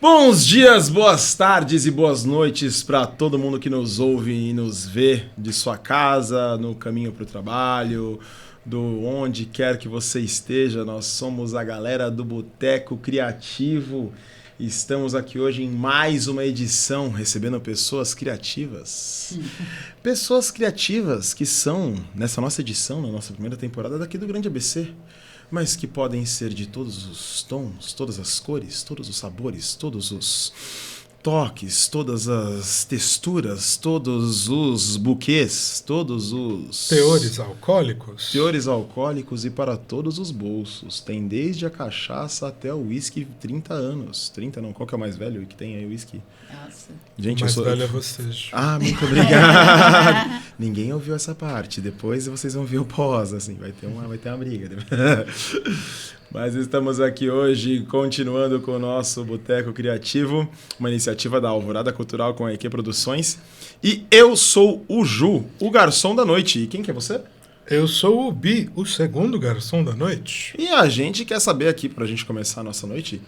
Bons dias, boas tardes e boas noites para todo mundo que nos ouve e nos vê de sua casa, no caminho para o trabalho, do onde quer que você esteja. Nós somos a galera do Boteco Criativo. Estamos aqui hoje em mais uma edição, recebendo pessoas criativas. Pessoas criativas que são, nessa nossa edição, na nossa primeira temporada, daqui do Grande ABC. Mas que podem ser de todos os tons, todas as cores, todos os sabores, todos os toques, todas as texturas, todos os buquês, todos os... Teores alcoólicos? Teores alcoólicos e para todos os bolsos. Tem desde a cachaça até o uísque 30 anos. 30 não, qual que é o mais velho que tem aí o uísque? Nossa. Gente, o mais velho é você, Ju. Ah, muito obrigado. Ninguém ouviu essa parte. Depois vocês vão ver o pós, assim. Vai ter uma briga. Mas estamos aqui hoje continuando com o nosso Boteco Criativo, uma iniciativa da Alvorada Cultural com a EQ Produções. E eu sou o Ju, o garçom da noite. E quem que é você? Eu sou o Bi, o segundo garçom da noite. E a gente quer saber aqui, pra gente começar a nossa noite,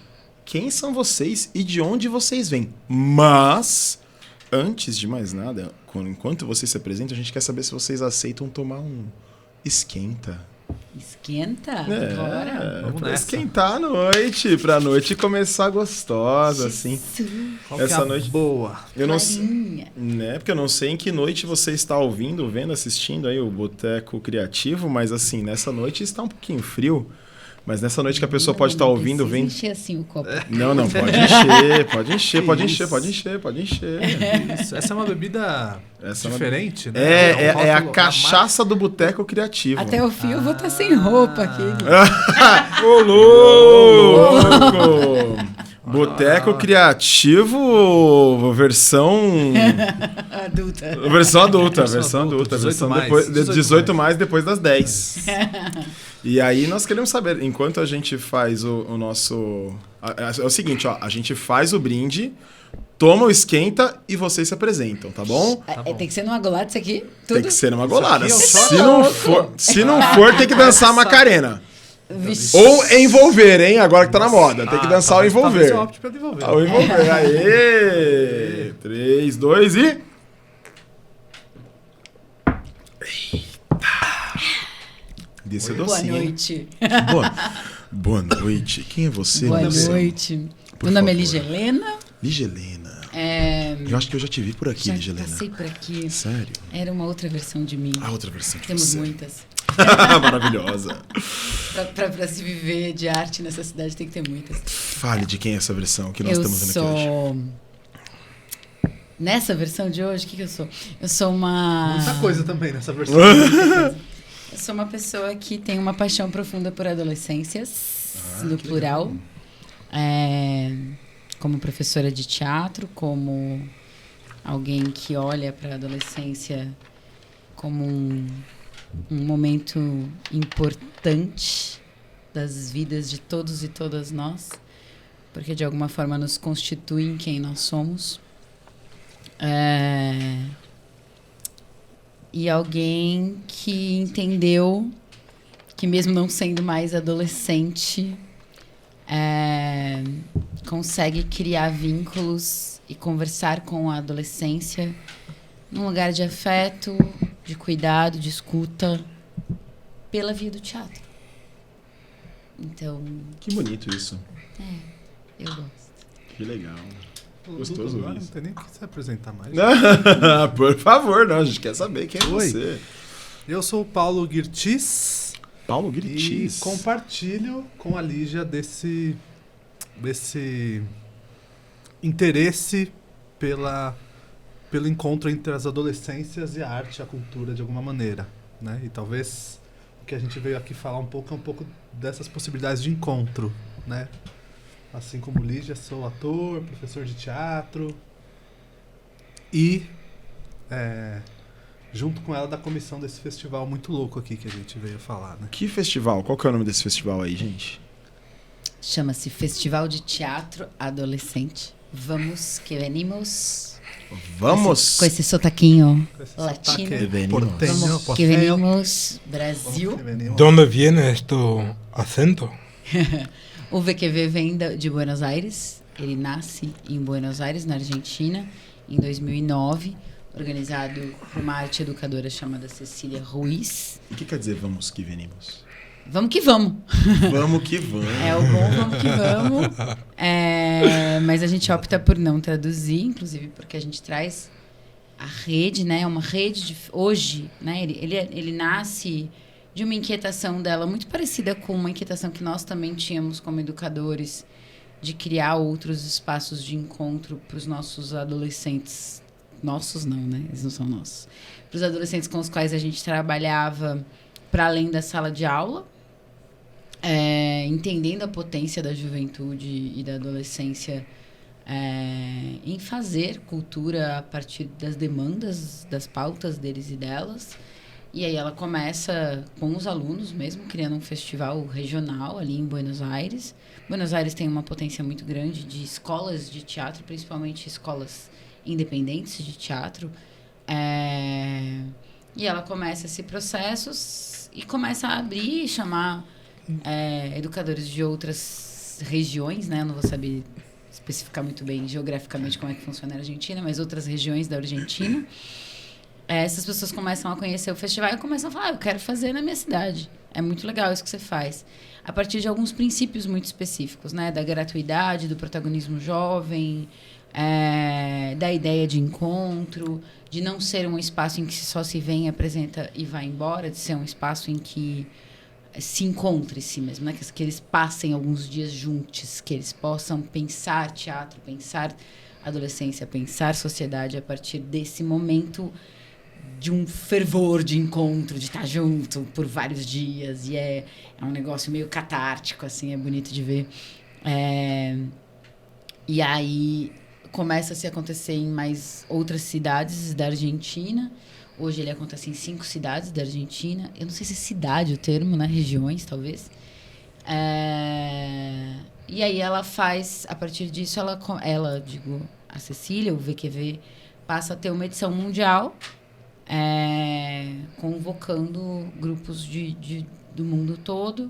quem são vocês e de onde vocês vêm. Mas, antes de mais nada, enquanto vocês se apresentam, a gente quer saber se vocês aceitam tomar um esquenta. Esquenta? Bora. Vamos pra esquentar a noite, pra noite começar gostosa, assim. Qual Essa que é noite boa. Eu não Farinha. né, porque eu não sei em que noite você está ouvindo, vendo, assistindo aí o Boteco Criativo, mas assim, nessa noite está um pouquinho frio. Mas nessa noite que a pessoa pode estar ouvindo, Não vem. encher assim o copo. Não, pode encher. Isso. Essa é uma bebida Essa é uma- diferente, né? É um a rótulo cachaça do Boteco Criativo. Até o fio eu vou estar sem roupa aqui. Ô, louco! Boteco Criativo, versão Adulta. adulta, Versão adulta, 18 versão mais, depois, 18 18 mais depois das 10. E aí nós queremos saber, enquanto a gente faz o nosso... É o seguinte, ó, a gente faz o brinde, toma o esquenta e vocês se apresentam, tá bom? Tem que ser numa golada isso aqui? Tudo? Tem que ser numa golada. aqui é o Se não for, tem que dançar a Macarena. Vixe. Ou envolver, hein? Agora que tá na moda. Tem que dançar o envolver. Talvez eu opte pelo envolver. O envolver. Aê! 3, 2 e... Desce Boa docinho. hein? noite. Boa noite. Quem é você? Boa moça? noite. Por Meu nome é favor. Ligelena. Ligelena. É, Eu acho que eu já te vi por aqui, já Ligelena. passei por aqui. Sério? Era uma outra versão de mim. A outra versão de Temos você. muitas. Maravilhosa. Pra se viver de arte nessa cidade tem que ter muitas. Fale de quem é essa versão que nós Eu estamos vendo aqui hoje. sou... Nessa versão de hoje, o que eu sou? Eu sou uma... Muita coisa também nessa versão. Eu sou uma pessoa que tem uma paixão profunda por adolescências, no plural. Como professora de teatro, como alguém que olha para a adolescência como um momento importante das vidas de todos e todas nós, porque de alguma forma nos constituem quem nós somos. E alguém que entendeu que mesmo não sendo mais adolescente, consegue criar vínculos e conversar com a adolescência num lugar de afeto, de cuidado, de escuta, pela via do teatro. Então, Que bonito isso. eu gosto. Que legal. Gostoso Agora isso. não tem nem o que se apresentar mais. Por favor, não, a gente quer saber quem é Oi. você. Eu sou o Paulo Guirtis Paulo e Gritis. compartilho com a Lígia desse interesse pelo encontro entre as adolescências e a arte e a cultura de alguma maneira, né? E talvez o que a gente veio aqui falar um pouco dessas possibilidades de encontro, né? Assim como Lígia, sou ator, professor de teatro e junto com ela da comissão desse festival muito louco aqui que a gente veio falar, né? Que festival? Qual que é o nome desse festival aí, gente? Chama-se Festival de Teatro Adolescente. Vamos que venimos. Vamos. Com esse sotaquinho Com esse latino. sotaque Venimos. porteño, Vamos que porteño. venimos, Brasil. Vamos que venimos. ¿Dónde viene este acento? O VQV vem de Buenos Aires. Ele nasce em Buenos Aires, na Argentina, em 2009, organizado por uma arte educadora chamada Cecília Ruiz. O que quer dizer vamos que venimos? Vamos que vamos! Vamos que vamos. É o bom vamos que vamos. Mas a gente opta por não traduzir, inclusive porque a gente traz a rede, né? Uma rede hoje, né? Ele nasce de uma inquietação dela muito parecida com uma inquietação que nós também tínhamos como educadores, de criar outros espaços de encontro para os nossos adolescentes. Nossos não, né? Eles não são nossos. Para os adolescentes com os quais a gente trabalhava para além da sala de aula, entendendo a potência da juventude e da adolescência em fazer cultura a partir das demandas, das pautas deles e delas. E aí ela começa com os alunos mesmo, criando um festival regional ali em Buenos Aires. Buenos Aires tem uma potência muito grande de escolas de teatro, principalmente escolas independentes de teatro. E ela começa esse processo e começa a abrir e chamar educadores de outras regiões, né? Eu não vou saber especificar muito bem geograficamente como é que funciona a Argentina, mas outras regiões da Argentina. Essas pessoas começam a conhecer o festival e começam a falar, eu quero fazer na minha cidade. É muito legal isso que você faz. A partir de alguns princípios muito específicos, né? Da gratuidade, do protagonismo jovem, da ideia de encontro, de não ser um espaço em que só se vem, apresenta e vai embora, de ser um espaço em que se encontre-se mesmo, né? Que eles passem alguns dias juntos, que eles possam pensar teatro, pensar adolescência, pensar sociedade a partir desse momento de um fervor de encontro, de estar junto por vários dias. E é um negócio meio catártico, assim, é bonito de ver. E aí começa a se acontecer em mais outras cidades da Argentina. Hoje ele acontece em 5 cidades da Argentina. Eu não sei se é cidade o termo, né? Regiões, talvez. E aí ela faz, a partir disso, a Cecília, o VQV, passa a ter uma edição mundial, convocando grupos do mundo todo.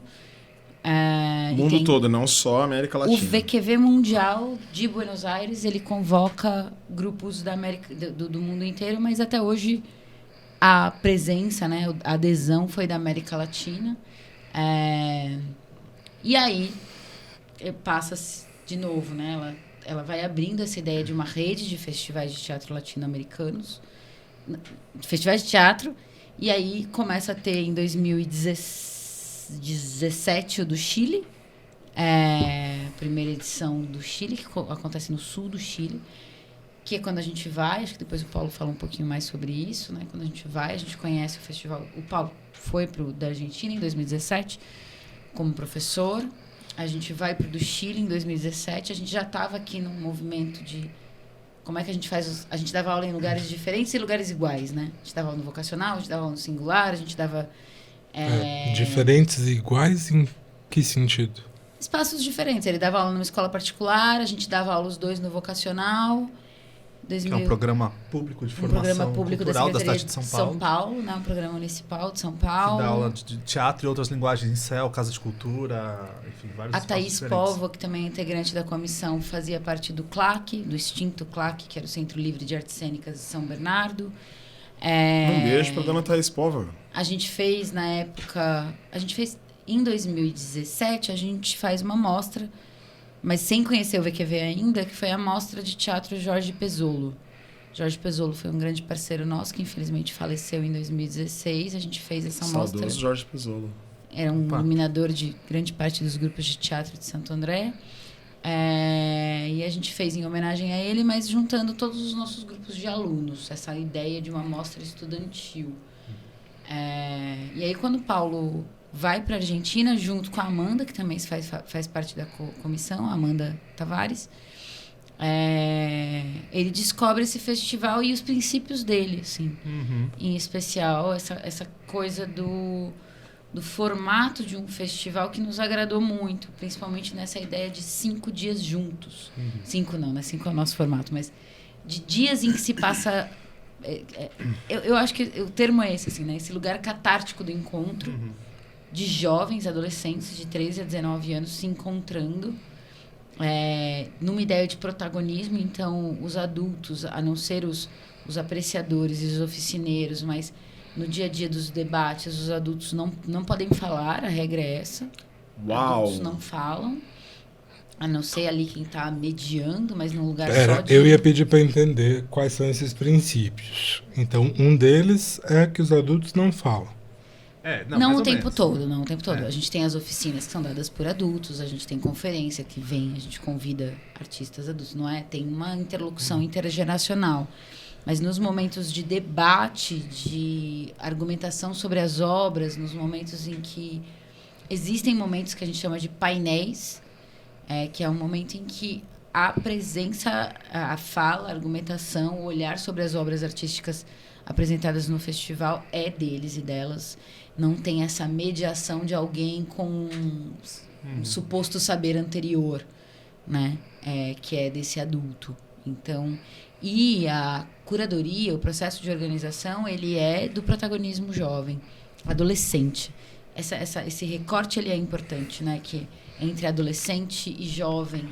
Mundo todo, não só América Latina. O VQV Mundial de Buenos Aires, ele convoca grupos do mundo inteiro, mas até hoje a presença, né, a adesão foi da América Latina. E aí passa de novo, né? Ela vai abrindo essa ideia de uma rede de festivais de teatro latino-americanos, festivais de teatro, e aí começa a ter em 2017 o do Chile, primeira edição do Chile, que acontece no sul do Chile, que é quando a gente vai, acho que depois o Paulo fala um pouquinho mais sobre isso, né? Quando a gente vai, a gente conhece o festival. O Paulo foi da Argentina em 2017 como professor, a gente vai pro do Chile em 2017, a gente já estava aqui num movimento de como é que a gente faz... A gente dava aula em lugares diferentes e lugares iguais, né? A gente dava aula no vocacional, a gente dava aula no singular, a gente dava... Diferentes e iguais em que sentido? Espaços diferentes. Ele dava aula numa escola particular, a gente dava aula os dois no vocacional. Que é um programa público de formação cultural da cidade de São Paulo. Né? Um programa municipal de São Paulo. Que dá aula de teatro e outras linguagens em céu, casa de cultura, enfim, vários A Thaís Povo, que também é integrante da comissão, fazia parte do CLAC, do extinto CLAC, que era o Centro Livre de Artes Cênicas de São Bernardo. Um beijo pra dona Thaís Povo. A gente fez, na época... Em 2017, a gente faz uma mostra, mas sem conhecer o VQV ainda, que foi a mostra de teatro Jorge Pezzolo. Jorge Pezzolo foi um grande parceiro nosso, que infelizmente faleceu em 2016. A gente fez essa mostra. Saudoso Jorge Pezzolo. Era um iluminador de grande parte dos grupos de teatro de Santo André. E a gente fez em homenagem a ele, mas juntando todos os nossos grupos de alunos. Essa ideia de uma mostra estudantil. E aí, quando o Paulo vai para a Argentina, junto com a Amanda, que também faz parte da comissão, a Amanda Tavares, ele descobre esse festival e os princípios dele, assim. Uhum. Em especial, essa coisa do formato de um festival que nos agradou muito, principalmente nessa ideia de 5 dias juntos. 5 não, né? 5 é o nosso formato, mas de dias em que se passa... Eu acho que o termo é esse, assim, né? Esse lugar catártico do encontro. De jovens, adolescentes de 13 a 19 anos se encontrando numa ideia de protagonismo, então os adultos, a não ser os apreciadores e os oficineiros, mas no dia a dia dos debates, os adultos não podem falar, a regra é essa. Uau! Adultos não falam, a não ser ali quem está mediando, mas num lugar Pera, só de... eu ia pedir para entender quais são esses princípios. Então, um deles é que os adultos não falam. Não o tempo todo, não o tempo todo. É. A gente tem as oficinas que são dadas por adultos, a gente tem conferência que vem, a gente convida artistas adultos, não é? Tem uma interlocução intergeracional. Mas nos momentos de debate, de argumentação sobre as obras, nos momentos em que existem momentos que a gente chama de painéis, que é um momento em que a presença, a fala, a argumentação, o olhar sobre as obras artísticas apresentadas no festival é deles e delas. Não tem essa mediação de alguém com um suposto saber anterior, né? Que é desse adulto. Então, e a curadoria, o processo de organização, ele é do protagonismo jovem, adolescente. Esse recorte ele é importante, né? Que entre adolescente e jovem,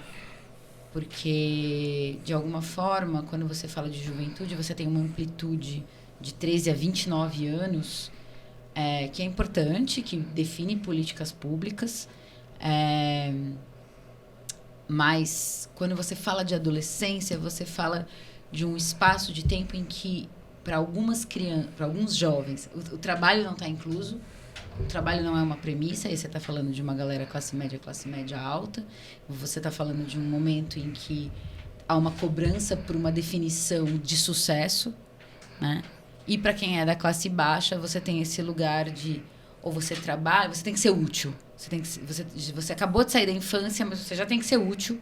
porque de alguma forma, quando você fala de juventude, você tem uma amplitude de 13 a 29 anos, que é importante, que define políticas públicas, mas quando você fala de adolescência, você fala de um espaço de tempo em que, para algumas crianças, para alguns jovens, o trabalho não está incluso, o trabalho não é uma premissa, aí você está falando de uma galera classe média alta, você está falando de um momento em que há uma cobrança por uma definição de sucesso, né? E para quem é da classe baixa, você tem esse lugar de, ou você trabalha, você tem que ser útil. Você acabou de sair da infância, mas você já tem que ser útil.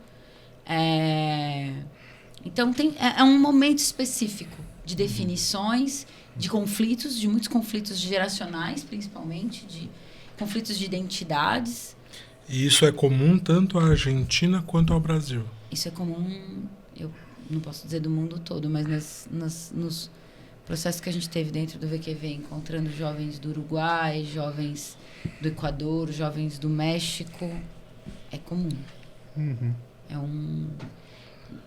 Então, é um momento específico de definições, de conflitos, de muitos conflitos geracionais, principalmente, de conflitos de identidades. E isso é comum tanto à Argentina quanto ao Brasil? Isso é comum, eu não posso dizer do mundo todo, mas nos processos que a gente teve dentro do VQV, encontrando jovens do Uruguai, jovens do Equador, jovens do México, é comum. É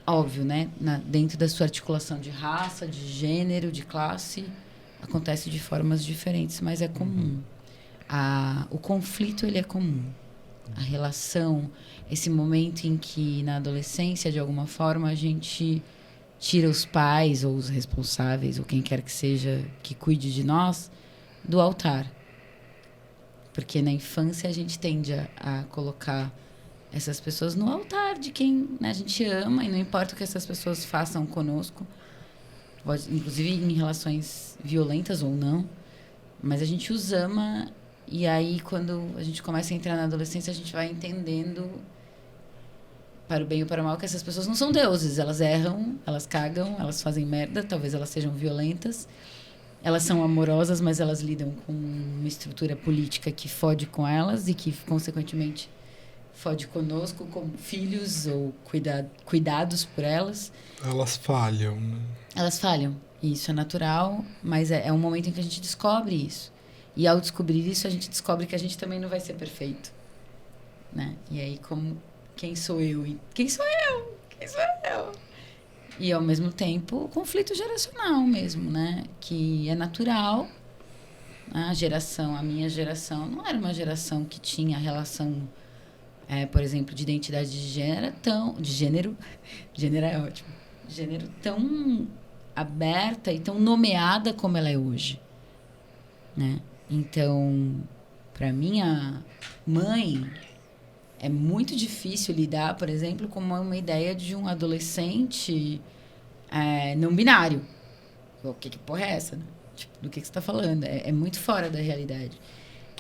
óbvio, né? Dentro da sua articulação de raça, de gênero, de classe, acontece de formas diferentes, mas é comum. O conflito, ele é comum. A relação, esse momento em que, na adolescência, de alguma forma, a gente tira os pais ou os responsáveis, ou quem quer que seja que cuide de nós, do altar. Porque na infância a gente tende a colocar essas pessoas no altar de quem, né, a gente ama, e não importa o que essas pessoas façam conosco, inclusive em relações violentas ou não, mas a gente os ama, e aí quando a gente começa a entrar na adolescência, a gente vai entendendo, para o bem ou para o mal, que essas pessoas não são deuses, elas erram, elas cagam, elas fazem merda, talvez elas sejam violentas, elas são amorosas, mas elas lidam com uma estrutura política que fode com elas e que, consequentemente, fode conosco como filhos ou cuidados por elas. Elas falham, né? Elas falham, e isso é natural, mas é um momento em que a gente descobre isso. E ao descobrir isso, a gente descobre que a gente também não vai ser perfeito, né? E aí, quem sou eu? Quem sou eu? Quem sou eu? E, ao mesmo tempo, o conflito geracional mesmo, né? Que é natural. A minha geração, não era uma geração que tinha relação, por exemplo, de identidade de gênero gênero é ótimo, de gênero tão aberta e tão nomeada como ela é hoje, né? Então, para minha mãe, é muito difícil lidar, por exemplo, com uma ideia de um adolescente não binário. O que porra é essa, né? Tipo, do que você está falando? É muito fora da realidade.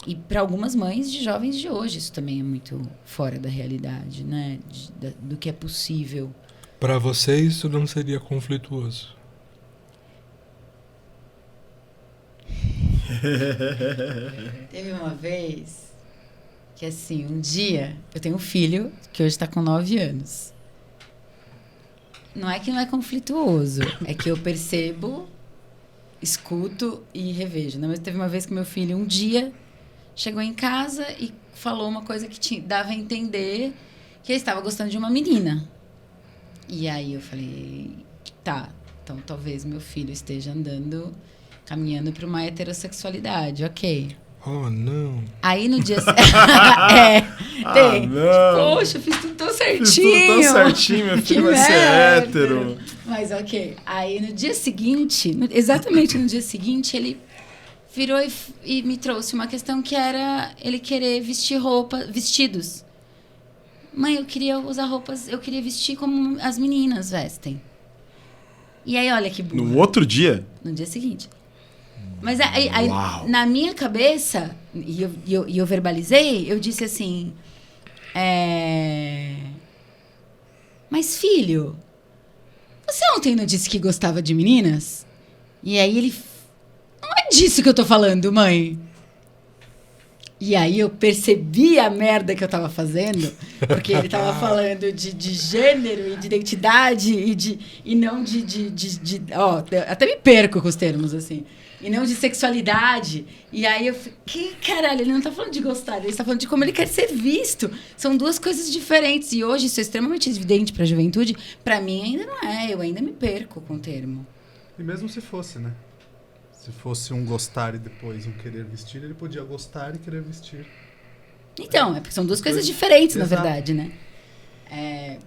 E para algumas mães de jovens de hoje, isso também é muito fora da realidade, né? Do que é possível. Para você, isso não seria conflituoso? Teve uma vez que, assim, um dia, eu tenho um filho que hoje está com 9 anos. Não é que não é conflituoso, é que eu percebo, escuto e revejo, né? Mas teve uma vez que meu filho, um dia, chegou em casa e falou uma coisa que dava a entender que ele estava gostando de uma menina. E aí eu falei, tá, então talvez meu filho esteja caminhando para uma heterossexualidade, ok. Oh, não. Aí no dia... não. Poxa, fiz tudo tão certinho. Fiz tudo tão certinho, meu filho vai ser hétero. Mas ok. Aí no dia seguinte, exatamente no dia seguinte, ele virou e me trouxe uma questão que era ele querer vestir vestidos. Mãe, eu queria usar roupas, eu queria vestir como as meninas vestem. E aí, olha que burra. No outro dia? No dia seguinte. Mas aí na minha cabeça, e eu verbalizei, eu disse assim... Mas, filho, você ontem não disse que gostava de meninas? E aí ele... Não é disso que eu tô falando, mãe. E aí eu percebi a merda que eu tava fazendo, porque ele tava falando de gênero e de identidade e não até me perco com os termos, assim. E não de sexualidade. E aí eu fiquei, caralho, ele não tá falando de gostar, ele tá falando de como ele quer ser visto. São duas coisas diferentes. E hoje isso é extremamente evidente pra juventude. Pra mim ainda não é, eu ainda me perco com o termo. E mesmo se fosse, né? Se fosse um gostar e depois um querer vestir, ele podia gostar e querer vestir. Então, porque são duas coisas diferentes, Exato. na verdade, né?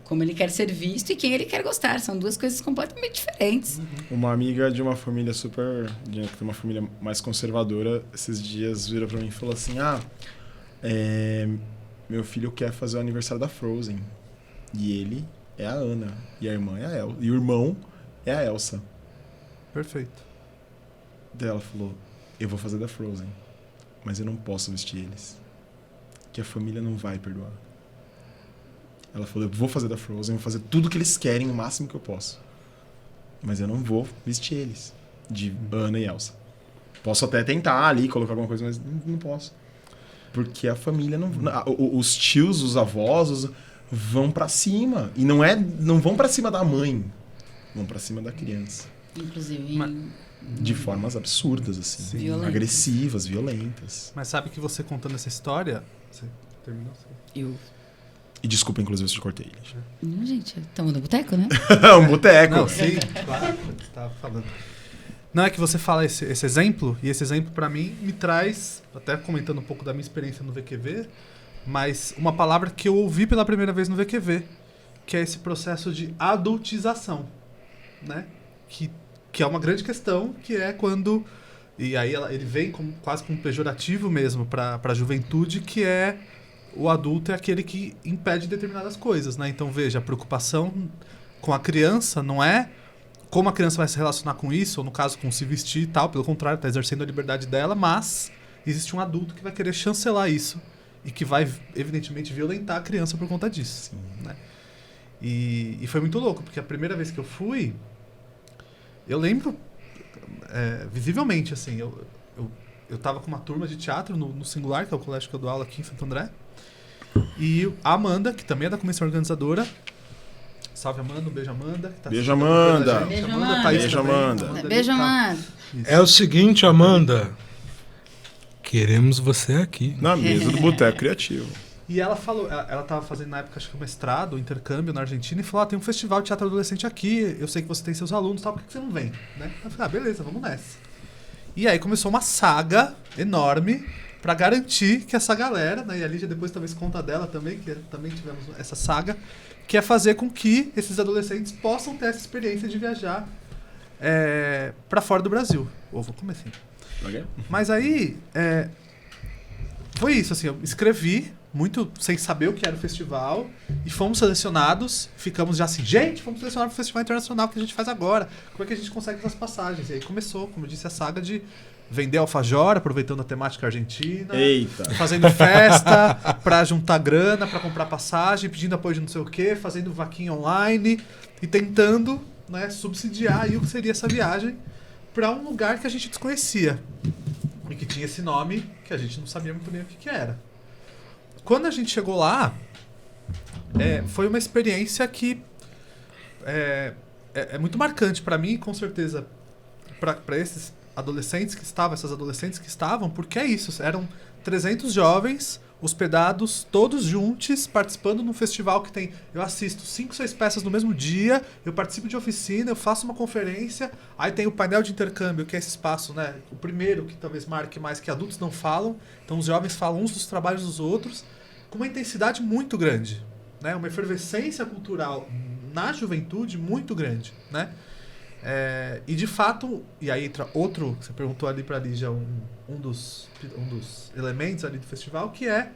Como ele quer ser visto e quem ele quer gostar. São duas coisas completamente diferentes. Uma amiga de uma família que tem uma família mais conservadora, esses dias virou pra mim e falou assim, meu filho quer fazer o aniversário da Frozen. E ele é a Anna. E a irmã é a Elsa. E o irmão é a Elsa. Perfeito. Daí ela falou, eu vou fazer da Frozen, mas eu não posso vestir eles. Que a família não vai perdoar. Ela falou, eu vou fazer da Frozen, vou fazer tudo que eles querem, o máximo que eu posso. Mas eu não vou vestir eles, de Anna e Elsa. Posso até tentar ali, colocar alguma coisa, mas não posso. Porque a família não... Os tios, os avós, vão pra cima. E não vão pra cima da mãe, vão pra cima da criança. Inclusive... De formas absurdas, assim. Violentas. Agressivas, violentas. Mas sabe que você contando essa história... Você terminou? E desculpa, inclusive, se eu cortei. Não, gente, estamos no boteco, né? Um boteco. Não, sim, claro. Você tava falando. Não, é que você fala esse exemplo, e esse exemplo pra mim me traz, até comentando um pouco da minha experiência no VQV, mas uma palavra que eu ouvi pela primeira vez no VQV, que é esse processo de adultização, né? Que é uma grande questão, que é quando... E aí ele vem quase como um pejorativo mesmo para a juventude, que é o adulto é aquele que impede determinadas coisas, né? Então, veja, a preocupação com a criança não é como a criança vai se relacionar com isso, ou no caso, com se vestir e tal, pelo contrário, está exercendo a liberdade dela, mas existe um adulto que vai querer chancelar isso e que vai, evidentemente, violentar a criança por conta disso. Né? E foi muito louco, porque a primeira vez que eu fui, eu lembro visivelmente, assim, eu tava com uma turma de teatro no Singular, que é o colégio que eu dou aula aqui em Santo André, e a Amanda, que também é da comissão organizadora, salve Amanda, um beijo Amanda. Que tá beijo Amanda. Beijo Amanda. Amanda. Tá aí Beijo, também. Amanda. Beijo, Amanda. É o seguinte, Amanda. Queremos você aqui. Na mesa do Boteco Criativo. E ela falou, ela tava fazendo na época, acho que um mestrado, um intercâmbio na Argentina, e falou, tem um festival de teatro adolescente aqui, eu sei que você tem seus alunos e tal, por que você não vem? Né? Eu falei, beleza, vamos nessa. E aí começou uma saga enorme pra garantir que essa galera, né, e a Lígia depois talvez conta dela também, que também tivemos essa saga, que é fazer com que esses adolescentes possam ter essa experiência de viajar pra fora do Brasil. Ou vou começar assim. Okay. Mas aí, foi isso, assim, eu escrevi, muito sem saber o que era o festival, e fomos selecionados, ficamos já assim, gente, fomos selecionados para o Festival Internacional, o que a gente faz agora? Como é que a gente consegue essas passagens? E aí começou, como eu disse, a saga de vender alfajor, aproveitando a temática argentina. Eita. Fazendo festa para juntar grana, para comprar passagem, pedindo apoio de não sei o quê, fazendo vaquinha online e tentando, né, subsidiar aí o que seria essa viagem para um lugar que a gente desconhecia e que tinha esse nome que a gente não sabia muito bem o que era. Quando a gente chegou lá, foi uma experiência que é muito marcante para mim, com certeza para esses adolescentes que estavam, essas adolescentes que estavam, porque é isso, eram 300 jovens, hospedados, todos juntos, participando de um festival que tem... Eu assisto 5, 6 peças no mesmo dia, eu participo de oficina, eu faço uma conferência, aí tem o painel de intercâmbio, que é esse espaço, né? O primeiro, que talvez marque mais, que adultos não falam. Então os jovens falam uns dos trabalhos dos outros, com uma intensidade muito grande, né? Uma efervescência cultural na juventude muito grande, né? E de fato, e aí entra outro, você perguntou ali para a Lígia, um dos elementos ali do festival, que é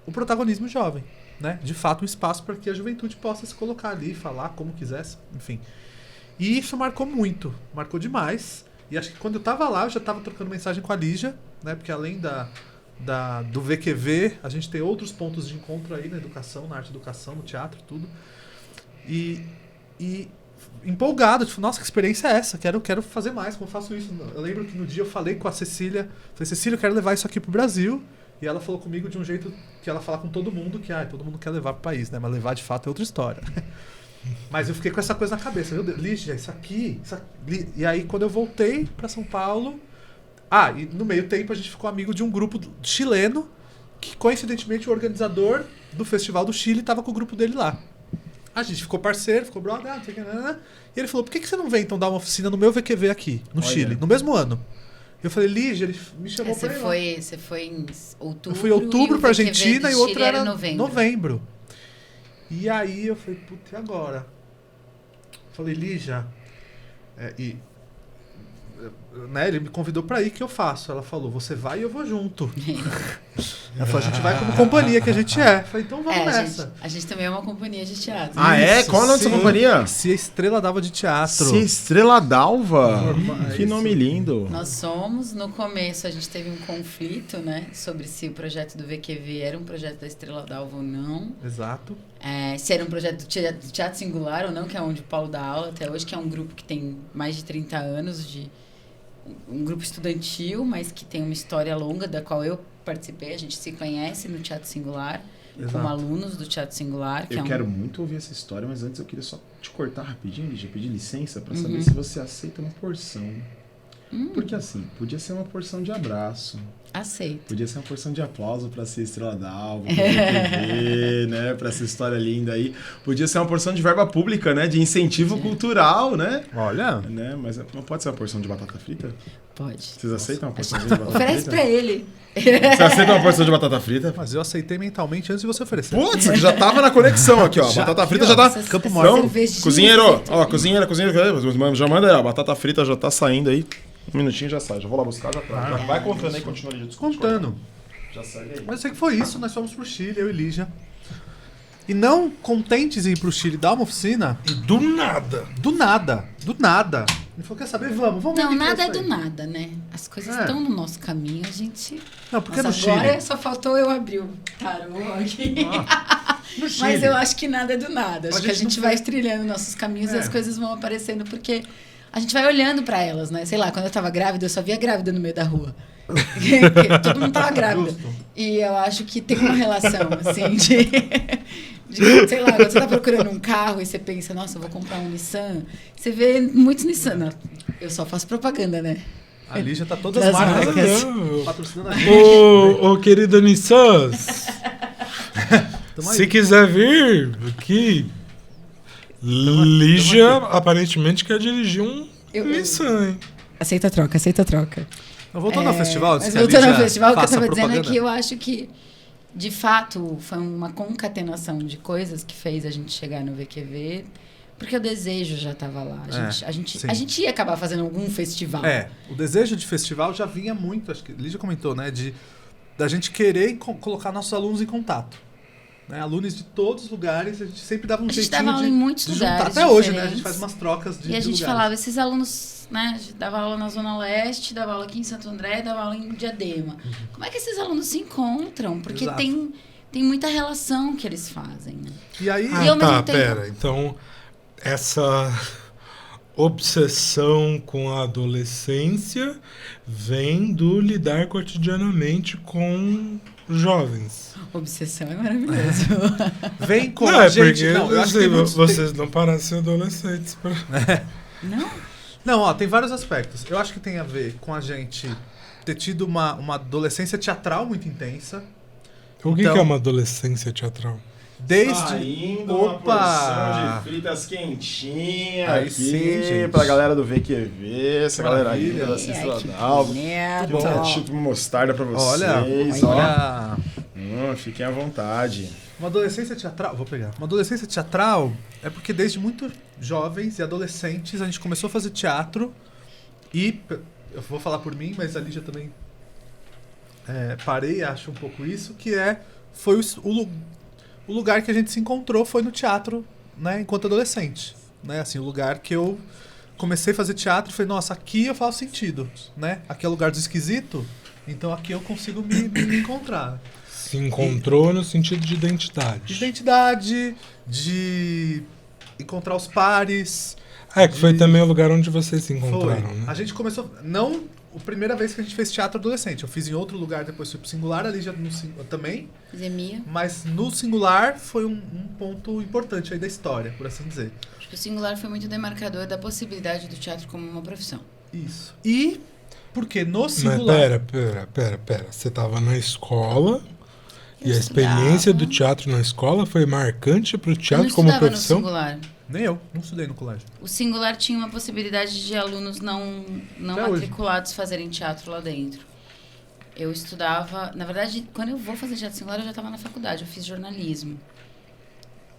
o protagonismo jovem, né? De fato, um espaço para que a juventude possa se colocar ali, falar como quisesse, enfim. E isso marcou muito, marcou demais. E acho que quando eu estava lá, eu já estava trocando mensagem com a Lígia, né? Porque além do VQV, a gente tem outros pontos de encontro aí na educação, na arte educação, no teatro, tudo. E empolgado, tipo, nossa, que experiência é essa? Quero fazer mais, como eu faço isso? Eu lembro que no dia eu falei com a Cecília, falei, Cecília, eu quero levar isso aqui pro Brasil. E ela falou comigo de um jeito que ela fala com todo mundo, que todo mundo quer levar pro país, né? Mas levar de fato é outra história. Mas eu fiquei com essa coisa na cabeça, meu Deus, Lígia, isso aqui. E aí quando eu voltei pra São Paulo... e no meio tempo a gente ficou amigo de um grupo chileno, que coincidentemente o organizador do Festival do Chile estava com o grupo dele lá. A gente ficou parceiro, ficou brother, não sei o que, e ele falou, por que você não vem então dar uma oficina no meu VQV aqui, no Chile, no mesmo ano? Eu falei, Lígia, ele me chamou pra ir lá. Você foi em outubro? Eu fui em outubro pra Argentina e outro era novembro. E aí eu falei, putz, e agora? Falei, Lígia, né, ele me convidou pra ir, que eu faço? Ela falou, você vai e eu vou junto. Ela falou, a gente vai como companhia que a gente é. Eu falei, então vamos nessa. A gente também é uma companhia de teatro. Isso, qual é o nome dessa companhia? Se a Estrela d'Alva de Teatro. Se Estrela d'Alva? Que nome lindo. Nós somos, no começo a gente teve um conflito, né, sobre se o projeto do VQV era um projeto da Estrela d'Alva ou não. Exato. Se era um projeto do Teatro Singular ou não, que é onde o Paulo dá aula até hoje, que é um grupo que tem mais de 30 anos um grupo estudantil, mas que tem uma história longa, da qual eu participei. A gente se conhece no Teatro Singular, como alunos do Teatro Singular. Eu quero muito ouvir essa história, mas antes eu queria só te cortar rapidinho, Lígia, pedir licença para saber se você aceita uma porção. Porque assim, podia ser uma porção de abraço. Aceito. Podia ser uma porção de aplauso para ser Estrela d'Alva, pra TV, né? Para essa história linda aí. Podia ser uma porção de verba pública, né? De incentivo cultural, né? Olha. Né? Mas não pode ser uma porção de batata frita? Pode. Vocês aceitam uma porção de batata frita? Oferece para ele. Você aceita uma porção de batata frita? Mas eu aceitei mentalmente antes de você oferecer. Putz, já tava na conexão aqui, ó. Batata frita já tá... Campo Maior. Então, cozinheiro, ó, cozinheira, já manda aí, ó. Batata frita já tá saindo aí. Um minutinho já sai. Já vou lá buscar, já traz. Vai contando aí, continua ali. Contando. Já segue aí. Mas eu sei que foi isso, nós fomos pro Chile, eu e Lígia. E não contentes em ir pro Chile dar uma oficina... E do nada. Do nada. Ele falou, quer saber? Vamos Não, nada é do nada, né? As coisas estão no nosso caminho, a gente... Não, porque Nossa, no Chile... agora só faltou eu abrir o tarô aqui. No Chile. Mas eu acho que nada é do nada. Acho que a gente vai trilhando nossos caminhos e as coisas vão aparecendo, porque... A gente vai olhando pra elas, né? Sei lá, quando eu tava grávida, eu só via grávida no meio da rua. Todo mundo tava grávida. E eu acho que tem uma relação, assim, de sei lá, quando você tá procurando um carro e você pensa, nossa, eu vou comprar um Nissan. Você vê muitos Nissan. Não, eu só faço propaganda, né? A Lígia tá todas as marcas patrocinando a gente. Ô, querida Nissan, se quiser vir aqui... Lígia aparentemente quer dirigir um Nissan, hein? Aceita a troca. Voltando ao festival, mas voltando ao festival, o que eu estava dizendo é que eu acho que, de fato, foi uma concatenação de coisas que fez a gente chegar no VQV, porque o desejo já estava lá. A gente ia acabar fazendo algum festival. O desejo de festival já vinha muito, acho que a Lígia comentou, né? Da gente querer colocar nossos alunos em contato. Né, alunos de todos os lugares, a gente sempre dava um jeitinho de... A gente dava aula em muitos lugares até hoje, né? A gente faz umas trocas de E a gente lugares. falava, esses alunos, né? A gente dava aula na Zona Leste, dava aula aqui em Santo André, dava aula em Diadema. Como é que esses alunos se encontram? Porque tem muita relação que eles fazem, né? E aí... Pera. Então, essa obsessão com a adolescência vem do lidar cotidianamente com jovens. Obsessão é maravilhoso. Vem com a gente. Não, eu acho que vocês não parecem adolescentes. Não? Não, tem vários aspectos. Eu acho que tem a ver com a gente ter tido uma adolescência teatral muito intensa. O que Então- que é uma adolescência teatral? Desde... Saindo uma porção de fritas quentinhas Aí aqui sim, gente. pra galera do VQV, essa galera aí Maravilha. da Cisladal. Neto. Ketchup e mostarda pra vocês. Olha... Fiquem à vontade. Uma adolescência teatral... Vou pegar. Uma adolescência teatral é porque desde muito jovens e adolescentes a gente começou a fazer teatro e... Eu vou falar por mim, mas a Lígia também... parei, acho um pouco isso, que foi o lugar que a gente se encontrou foi no teatro, né, enquanto adolescente, né, assim, o lugar que eu comecei a fazer teatro e falei, nossa, aqui eu faço sentido, né, aqui é o lugar do esquisito, então aqui eu consigo me encontrar. Se encontrou no sentido de identidade. De identidade, de encontrar os pares. Que foi também o lugar onde vocês se encontraram, Foi. né? A gente começou, não a primeira vez que a gente fez teatro adolescente, eu fiz em outro lugar, depois fui pro Singular, ali já também. Zemia. Mas no Singular foi um ponto importante aí da história, por assim dizer. Acho que o Singular foi muito demarcador da possibilidade do teatro como uma profissão. Isso. E porque no Mas Singular... pera. Você tava na escola Eu e a estudava. experiência do teatro na escola foi marcante pro Eu não teatro como estudava profissão? no Singular. Nem eu, não estudei no colégio. O Singular tinha uma possibilidade de alunos não Até hoje. matriculados fazerem teatro lá dentro. Eu estudava... Na verdade, quando eu vou fazer teatro Singular, eu já estava na faculdade. Eu fiz jornalismo.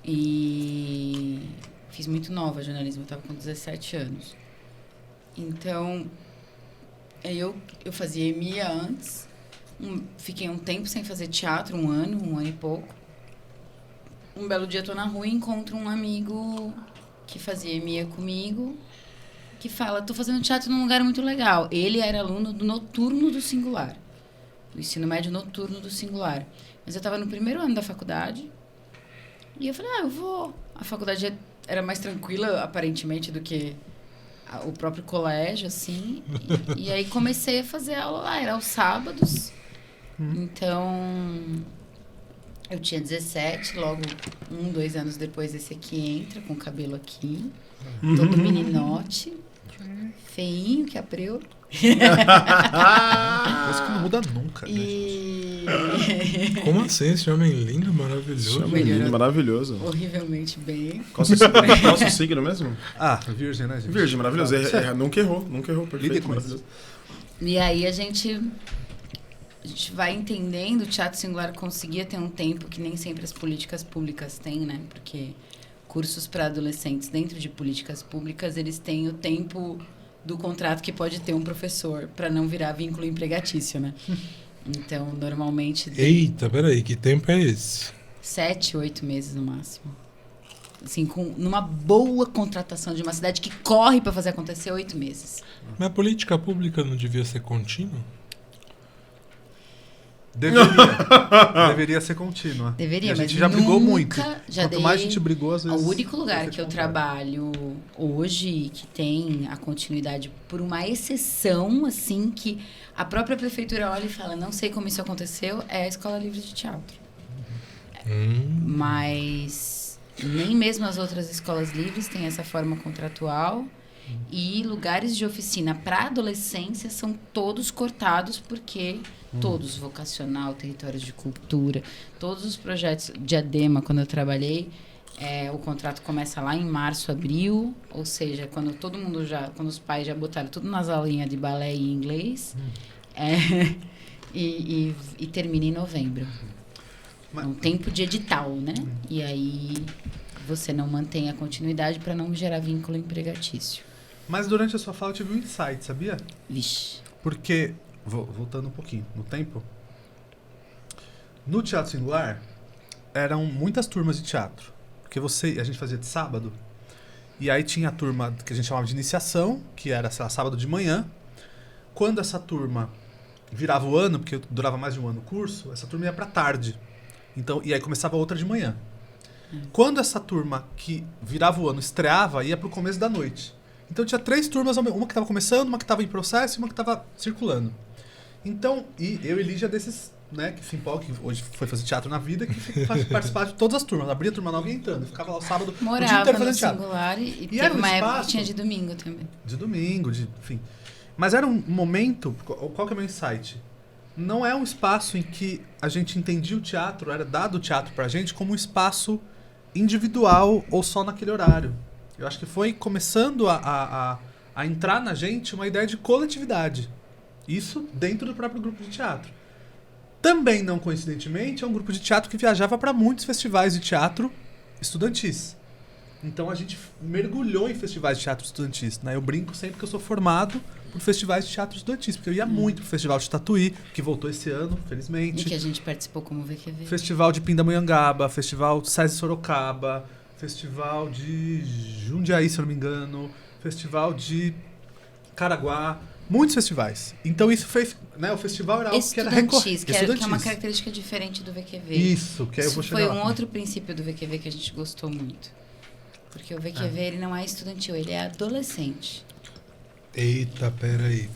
E fiz muito nova jornalismo. Eu estava com 17 anos. Então, eu fazia EMEA antes. Fiquei um tempo sem fazer teatro, um ano e pouco. Um belo dia eu tô na rua e encontro um amigo que fazia EMEA comigo, que fala, tô fazendo teatro num lugar muito legal. Ele era aluno do noturno do Singular, do ensino médio noturno do Singular. Mas eu tava no primeiro ano da faculdade, e eu falei, eu vou. A faculdade era mais tranquila, aparentemente, do que o próprio colégio, assim. E aí comecei a fazer aula lá, era aos sábados. Então... Eu tinha 17, logo 2 anos depois esse aqui entra, com o cabelo aqui, todo meninote, feinho, que abreu. Coisa que não muda nunca, né, gente? Como assim? Esse homem lindo, maravilhoso. Chama lindo, maravilhoso. Horrivelmente bem. Qual o seu signo mesmo? Ah, virgem, né, gente? Virgem, maravilhoso. Nunca errou, Lidem perfeito, com maravilhoso. E aí a gente vai entendendo, o Teatro Singular conseguia ter um tempo que nem sempre as políticas públicas têm, né? Porque cursos para adolescentes dentro de políticas públicas, eles têm o tempo do contrato que pode ter um professor para não virar vínculo empregatício, né? Então, normalmente... Eita, peraí, que tempo é esse? 7, 8 meses no máximo. Assim, numa boa contratação de uma cidade que corre para fazer acontecer, 8 meses. Mas a política pública não devia ser contínua? Deveria ser contínua. Deveria, E a mas gente já brigou nunca muito. já Quanto dei... mais a gente brigou, às vezes... O único lugar vai que ser eu contrário. trabalho hoje, que tem a continuidade por uma exceção, assim, que a própria prefeitura olha e fala, não sei como isso aconteceu, é a Escola Livre de Teatro. Mas nem mesmo as outras escolas livres têm essa forma contratual. E lugares de oficina para adolescência são todos cortados porque todos, vocacional, territórios de cultura, todos os projetos de Adema, quando eu trabalhei, o contrato começa lá em março, abril, ou seja, quando todo mundo quando os pais já botaram tudo nas aulinhas de balé e inglês, e termina em novembro. É um tempo de edital, né? E aí você não mantém a continuidade para não gerar vínculo empregatício. Mas durante a sua fala eu tive um insight, sabia? Vixe. Porque, voltando um pouquinho no tempo, no Teatro Singular eram muitas turmas de teatro. Porque a gente fazia de sábado, e aí tinha a turma que a gente chamava de iniciação, que era, sei lá, sábado de manhã. Quando essa turma virava o ano, porque durava mais de um ano o curso, essa turma ia pra tarde. Então, e aí começava outra de manhã. Quando essa turma que virava o ano estreava, ia pro começo da noite. Então tinha 3 turmas, uma que estava começando, uma que estava em processo e uma que estava circulando. Então, e eu e Lígia desses, né, que se empolga, que hoje foi fazer teatro na vida, que participava de todas as turmas. Abria a turma nova e ia entrando. Ficava lá o sábado, o dia Morava inteiro no fazendo teatro. Singular e era teve um uma época espaço- que tinha de domingo também. De domingo, enfim. Mas era um momento, qual que é o meu insight? não é um espaço em que a gente entendia o teatro, era dado o teatro pra gente como um espaço individual ou só naquele horário. Eu acho que foi começando a entrar na gente uma ideia de coletividade. Isso dentro do próprio grupo de teatro. Também, não coincidentemente, é um grupo de teatro que viajava para muitos festivais de teatro estudantis. Então a gente mergulhou em festivais de teatro estudantis. Né? Eu brinco sempre que eu sou formado por festivais de teatro estudantis, porque eu ia muito pro Festival de Tatuí, que voltou esse ano, felizmente. E que a gente participou como VQV. Festival de Pindamonhangaba, Festival de SESI Sorocaba, Festival de Jundiaí, se eu não me engano, Festival de Caraguá, muitos festivais. Então isso fez, né, o festival era algo que era recorrente. Que é uma característica diferente do VQV. Isso, que aí eu vou Isso chegar foi lá. outro princípio do VQV que a gente gostou muito. Porque o VQV ele não é estudantil, ele é adolescente. Eita, peraí.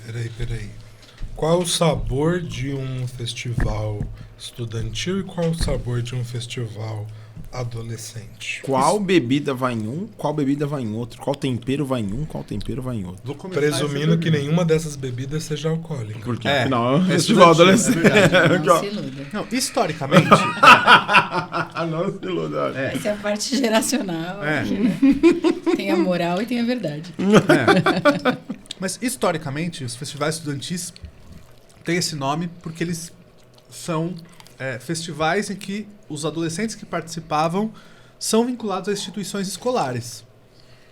Qual o sabor de um festival estudantil e qual o sabor de um festival adolescente? Qual bebida vai em um, qual bebida vai em outro? Qual tempero vai em um, qual tempero vai em outro? Vou começar Presumindo essa que nenhuma dessas bebidas seja alcoólica. Porque É, afinal é um é festival estudantil, adolescente. é verdade. Não se iluda. Não, historicamente, Não se iluda. Essa é a parte geracional. É. Aqui, né? Tem a moral e tem a verdade. mas historicamente, os festivais estudantis têm esse nome porque eles são festivais em que os adolescentes que participavam são vinculados a instituições escolares.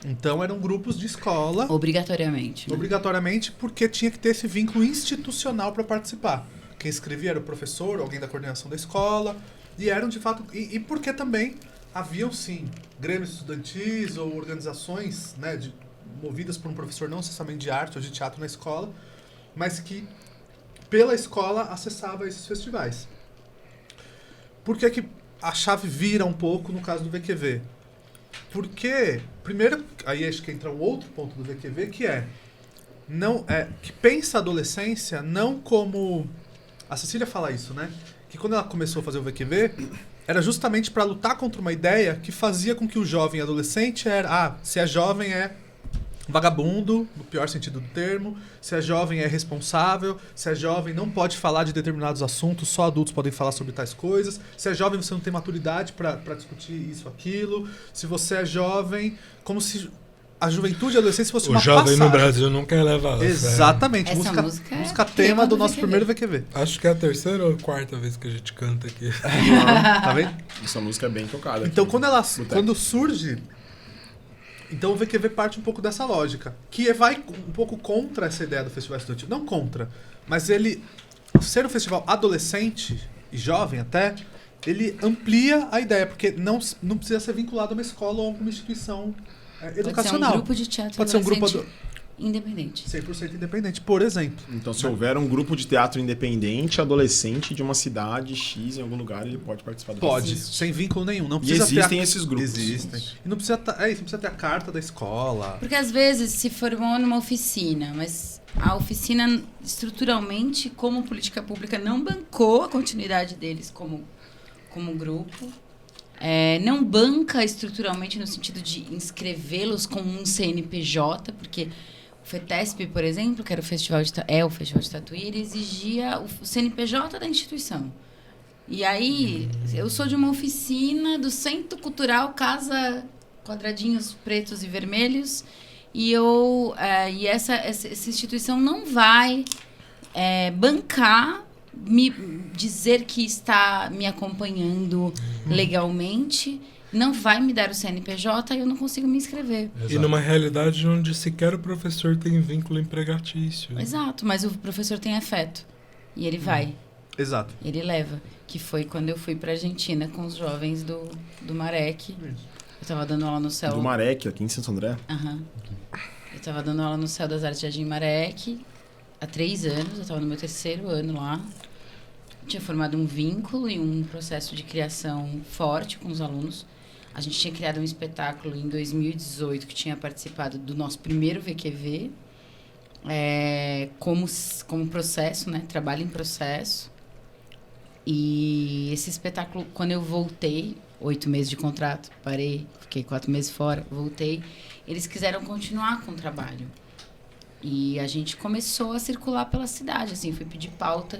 Então eram grupos de escola, Obrigatoriamente. Né? obrigatoriamente, porque tinha que ter esse vínculo institucional para participar. Quem escrevia era o professor, alguém da coordenação da escola, e eram de fato... E porque também haviam, sim, grêmios estudantis ou organizações, né, movidas por um professor não necessariamente de arte ou de teatro na escola, mas que, pela escola, acessava esses festivais. Por que a chave vira um pouco no caso do VQV? Porque, primeiro, aí acho que entra um outro ponto do VQV, que pensa a adolescência não como... A Cecília fala isso, né? Que quando ela começou a fazer o VQV, era justamente para lutar contra uma ideia que fazia com que o jovem adolescente se é jovem é vagabundo, no pior sentido do termo, se é jovem é responsável, se é jovem não pode falar de determinados assuntos, só adultos podem falar sobre tais coisas, se é jovem você não tem maturidade para discutir isso, aquilo, se você é jovem, como se a juventude e a adolescência fosse uma O jovem passagem. no Brasil não quer levar a sério. Exatamente, Essa música tema do nosso VQV. primeiro VQV. Acho que é a terceira ou quarta vez que a gente canta aqui. Tá vendo? Essa música é bem tocada. Então, aqui. quando surge... Então, o VQV parte um pouco dessa lógica, que vai um pouco contra essa ideia do festival estudantil. Não contra, mas ele, ser um festival adolescente e jovem até, ele amplia a ideia, porque não precisa ser vinculado a uma escola ou a alguma instituição educacional. Pode ser um grupo de teatro Pode ser um grupo independente. 100% independente, por exemplo. Então, se houver um grupo de teatro independente, adolescente de uma cidade X em algum lugar, ele pode participar do Pode, Existe. sem vínculo nenhum. Não E precisa existem ter esses grupos. Existem. E não precisa, não precisa ter a carta da escola. Porque às vezes se formou numa oficina, mas a oficina estruturalmente, como política pública, não bancou a continuidade deles como grupo. Não banca estruturalmente no sentido de inscrevê-los com um CNPJ, porque o FETESP, por exemplo, que era o Festival de Tatuí, ele exigia o CNPJ da instituição. E aí, eu sou de uma oficina do Centro Cultural Casa Quadradinhos Pretos e Vermelhos, e essa instituição não vai bancar, me dizer que está me acompanhando legalmente, não vai me dar o CNPJ e eu não consigo me inscrever. Exato. E numa realidade onde sequer o professor tem vínculo empregatício. Exato, mas o professor tem afeto. E ele vai. Exato. Ele leva. Que foi quando eu fui pra Argentina com os jovens do Marec. Eu tava dando aula no céu... Do Marec, aqui em Santo André. Aham. Eu tava dando aula no Céu das Artes Jardim Marec há 3 anos. Eu tava no meu 3º ano lá. Tinha formado um vínculo e um processo de criação forte com os alunos. A gente tinha criado um espetáculo em 2018 que tinha participado do nosso primeiro VQV, como processo, né? Trabalho em processo. E esse espetáculo, quando eu voltei, 8 meses de contrato, parei, fiquei 4 meses fora, voltei, eles quiseram continuar com o trabalho. E a gente começou a circular pela cidade, assim, fui pedir pauta.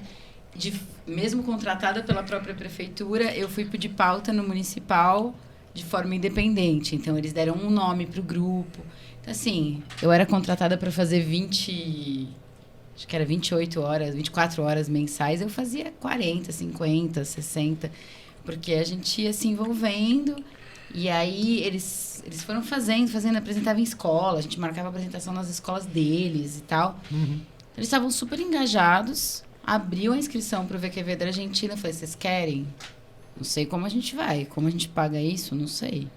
mesmo contratada pela própria prefeitura, eu fui pedir pauta no municipal de forma independente. Então, eles deram um nome para o grupo. Então, assim, eu era contratada para fazer 28 horas, 24 horas mensais. Eu fazia 40, 50, 60, porque a gente ia se envolvendo. E aí, eles foram fazendo, apresentava em escola. A gente marcava apresentação nas escolas deles e tal. Uhum. Eles estavam super engajados. Abriu a inscrição para o VQV da Argentina. Eu falei, vocês querem? Não sei como a gente vai. Como a gente paga isso? Não sei.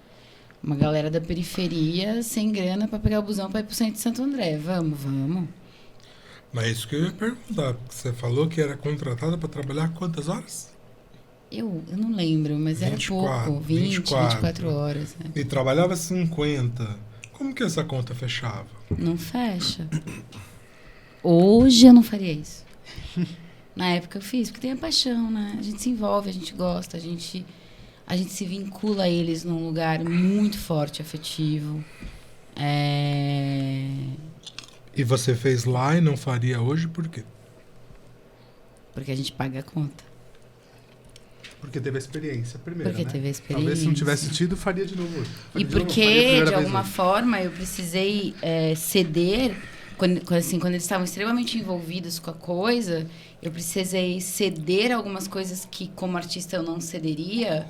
Uma galera da periferia sem grana para pegar o busão para ir pro centro de Santo André. Vamos. Mas é isso que eu ia perguntar. Porque você falou que era contratada para trabalhar quantas horas? Eu não lembro, mas 24, era pouco. 24 horas. Né? E trabalhava 50. Como que essa conta fechava? Não fecha. Hoje eu não faria isso. Na época eu fiz, porque tem a paixão, né? A gente se envolve, a gente gosta, a gente se vincula a eles num lugar muito forte, afetivo. E você fez lá e não faria hoje por quê? Porque a gente paga a conta. Porque teve a experiência primeiro, Porque né? teve a experiência. Talvez se não tivesse tido, faria de novo hoje. E porque, de alguma forma, eu precisei ceder... Quando eles estavam extremamente envolvidos com a coisa, eu precisei ceder algumas coisas que, como artista, eu não cederia.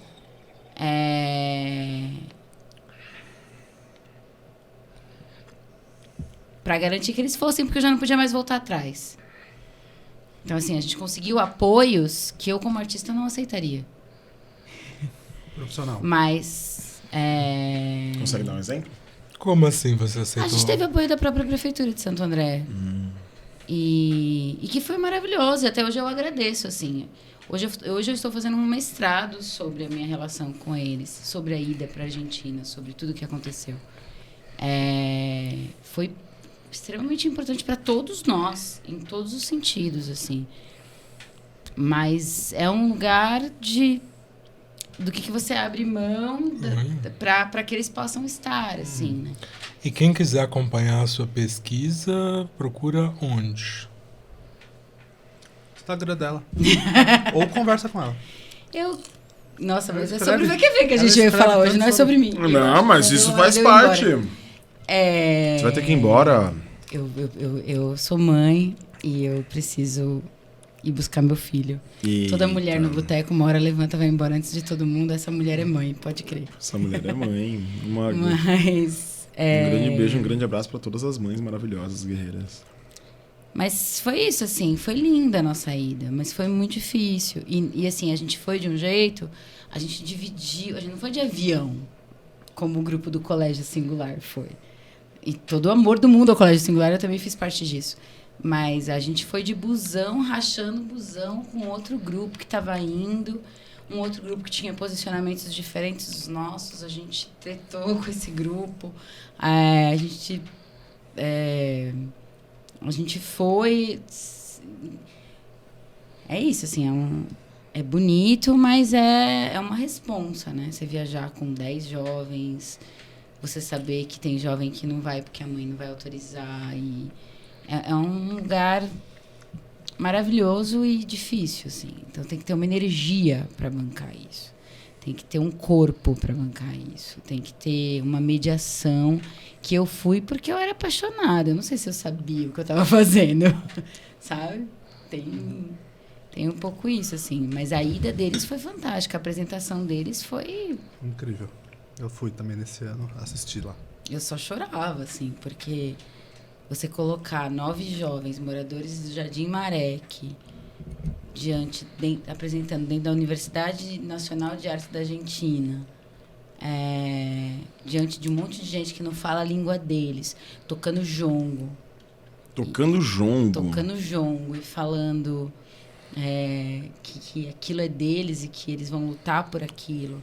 Para garantir que eles fossem, porque eu já não podia mais voltar atrás. Então, assim, a gente conseguiu apoios que eu, como artista, não aceitaria. Profissional. Mas... Consegue dar um exemplo? Como assim você aceitou? A gente teve apoio da própria prefeitura de Santo André. E que foi maravilhoso. E até hoje eu agradeço, assim. Hoje eu estou fazendo um mestrado sobre a minha relação com eles, sobre a ida para a Argentina, sobre tudo que aconteceu. Foi extremamente importante para todos nós, em todos os sentidos, assim. Mas é um lugar do que você abre mão para que eles possam estar, assim, né? E quem quiser acompanhar a sua pesquisa, procura onde? Instagram dela. Ou conversa com ela. Nossa, mas é escreve. sobre o VQV que a Ela gente veio falar escreve hoje, não é tanto sobre mim. Não, mas isso faz parte. Você vai ter que ir embora. Eu sou mãe e eu preciso ir buscar meu filho. Toda mulher no boteco, uma hora levanta, vai embora antes de todo mundo. Essa mulher é mãe, pode crer. Essa mulher é mãe. Mas... Um grande beijo, um grande abraço para todas as mães maravilhosas, guerreiras. Mas foi isso, assim, foi linda a nossa ida, mas foi muito difícil. E assim, a gente foi de um jeito, a gente dividiu, a gente não foi de avião, como o grupo do Colégio Singular foi. E todo o amor do mundo ao Colégio Singular, eu também fiz parte disso. Mas a gente foi de busão, rachando busão com outro grupo que estava indo, um outro grupo que tinha posicionamentos diferentes dos nossos. A gente tretou com esse grupo. A gente foi... É isso, assim, é bonito, mas é uma responsa, né? Você viajar com 10 jovens, você saber que tem jovem que não vai porque a mãe não vai autorizar. E é um lugar maravilhoso e difícil, assim. Então tem que ter uma energia para bancar isso. Tem que ter um corpo para bancar isso. Tem que ter uma mediação que eu fui porque eu era apaixonada. Eu não sei se eu sabia o que eu estava fazendo, sabe? Tem um pouco isso, assim. Mas a ida deles foi fantástica. A apresentação deles foi... Incrível. Eu fui também nesse ano, assisti lá. Eu só chorava, assim, porque você colocar 9 jovens moradores do Jardim Marek apresentando dentro da Universidade Nacional de Arte da Argentina, diante de um monte de gente que não fala a língua deles, tocando jongo. Tocando jongo e falando que aquilo é deles e que eles vão lutar por aquilo.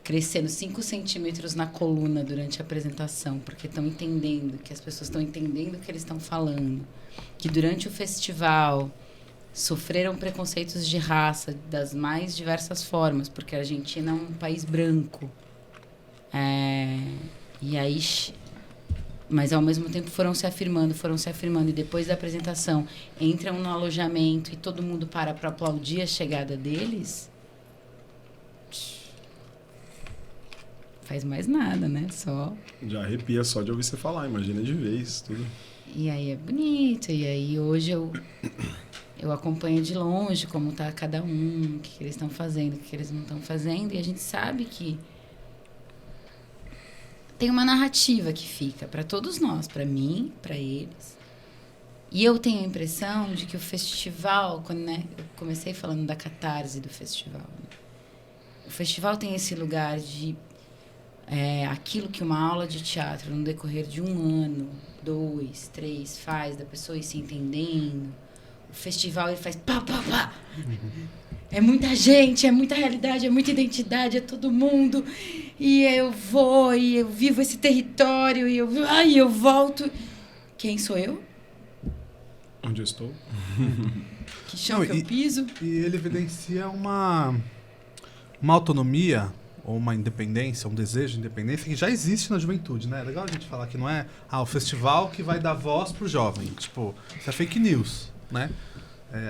Crescendo 5 centímetros na coluna durante a apresentação, porque estão entendendo, que as pessoas estão entendendo o que eles estão falando. Que durante o festival sofreram preconceitos de raça das mais diversas formas, porque a Argentina é um país branco. E aí mas ao mesmo tempo foram se afirmando, e depois da apresentação entram no alojamento e todo mundo para aplaudir a chegada deles, faz mais nada, né? Só. Já arrepia só de ouvir você falar, imagina de vez, tudo. E aí é bonito, e aí hoje eu acompanho de longe como tá cada um, o que eles estão fazendo, o que eles não estão fazendo, e a gente sabe que tem uma narrativa que fica para todos nós, para mim, para eles. E eu tenho a impressão de que o festival, quando, né, eu comecei falando da catarse do festival, né? O festival tem esse lugar de aquilo que uma aula de teatro no decorrer de 1 ano, 2, 3 faz, da pessoa ir se entendendo. O festival ele faz pá, pá, pá. É muita gente, é muita realidade, é muita identidade, é todo mundo. E eu vou, e eu vivo esse território, e eu volto. Quem sou eu? Onde eu estou? Que chão que eu piso? E ele evidencia uma autonomia, ou uma independência, um desejo de independência que já existe na juventude, né? É legal a gente falar que não é o festival que vai dar voz pro jovem. Tipo, isso é fake news, né?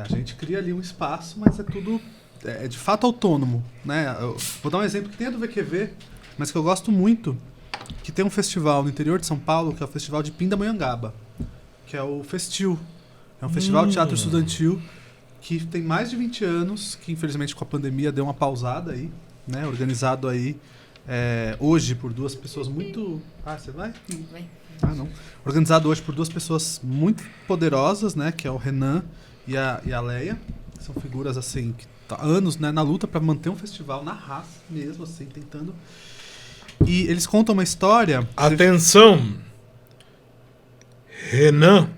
A gente cria ali um espaço, mas é tudo de fato autônomo, né? Eu vou dar um exemplo que tem a do VQV, mas que eu gosto muito, que tem um festival no interior de São Paulo, que é o Festival de Pindamonhangaba, que é o Festil. É um festival de teatro estudantil que tem mais de 20 anos, que infelizmente com a pandemia deu uma pausada aí, né? Organizado aí hoje por 2 pessoas muito... Ah, você vai? Não, vai. Ah, não. Organizado hoje por 2 pessoas muito poderosas, né? Que é o Renan e a Leia. São figuras, assim, que tá há anos, né, na luta para manter um festival na raça mesmo, assim, tentando... E eles contam uma história... Atenção! Renan,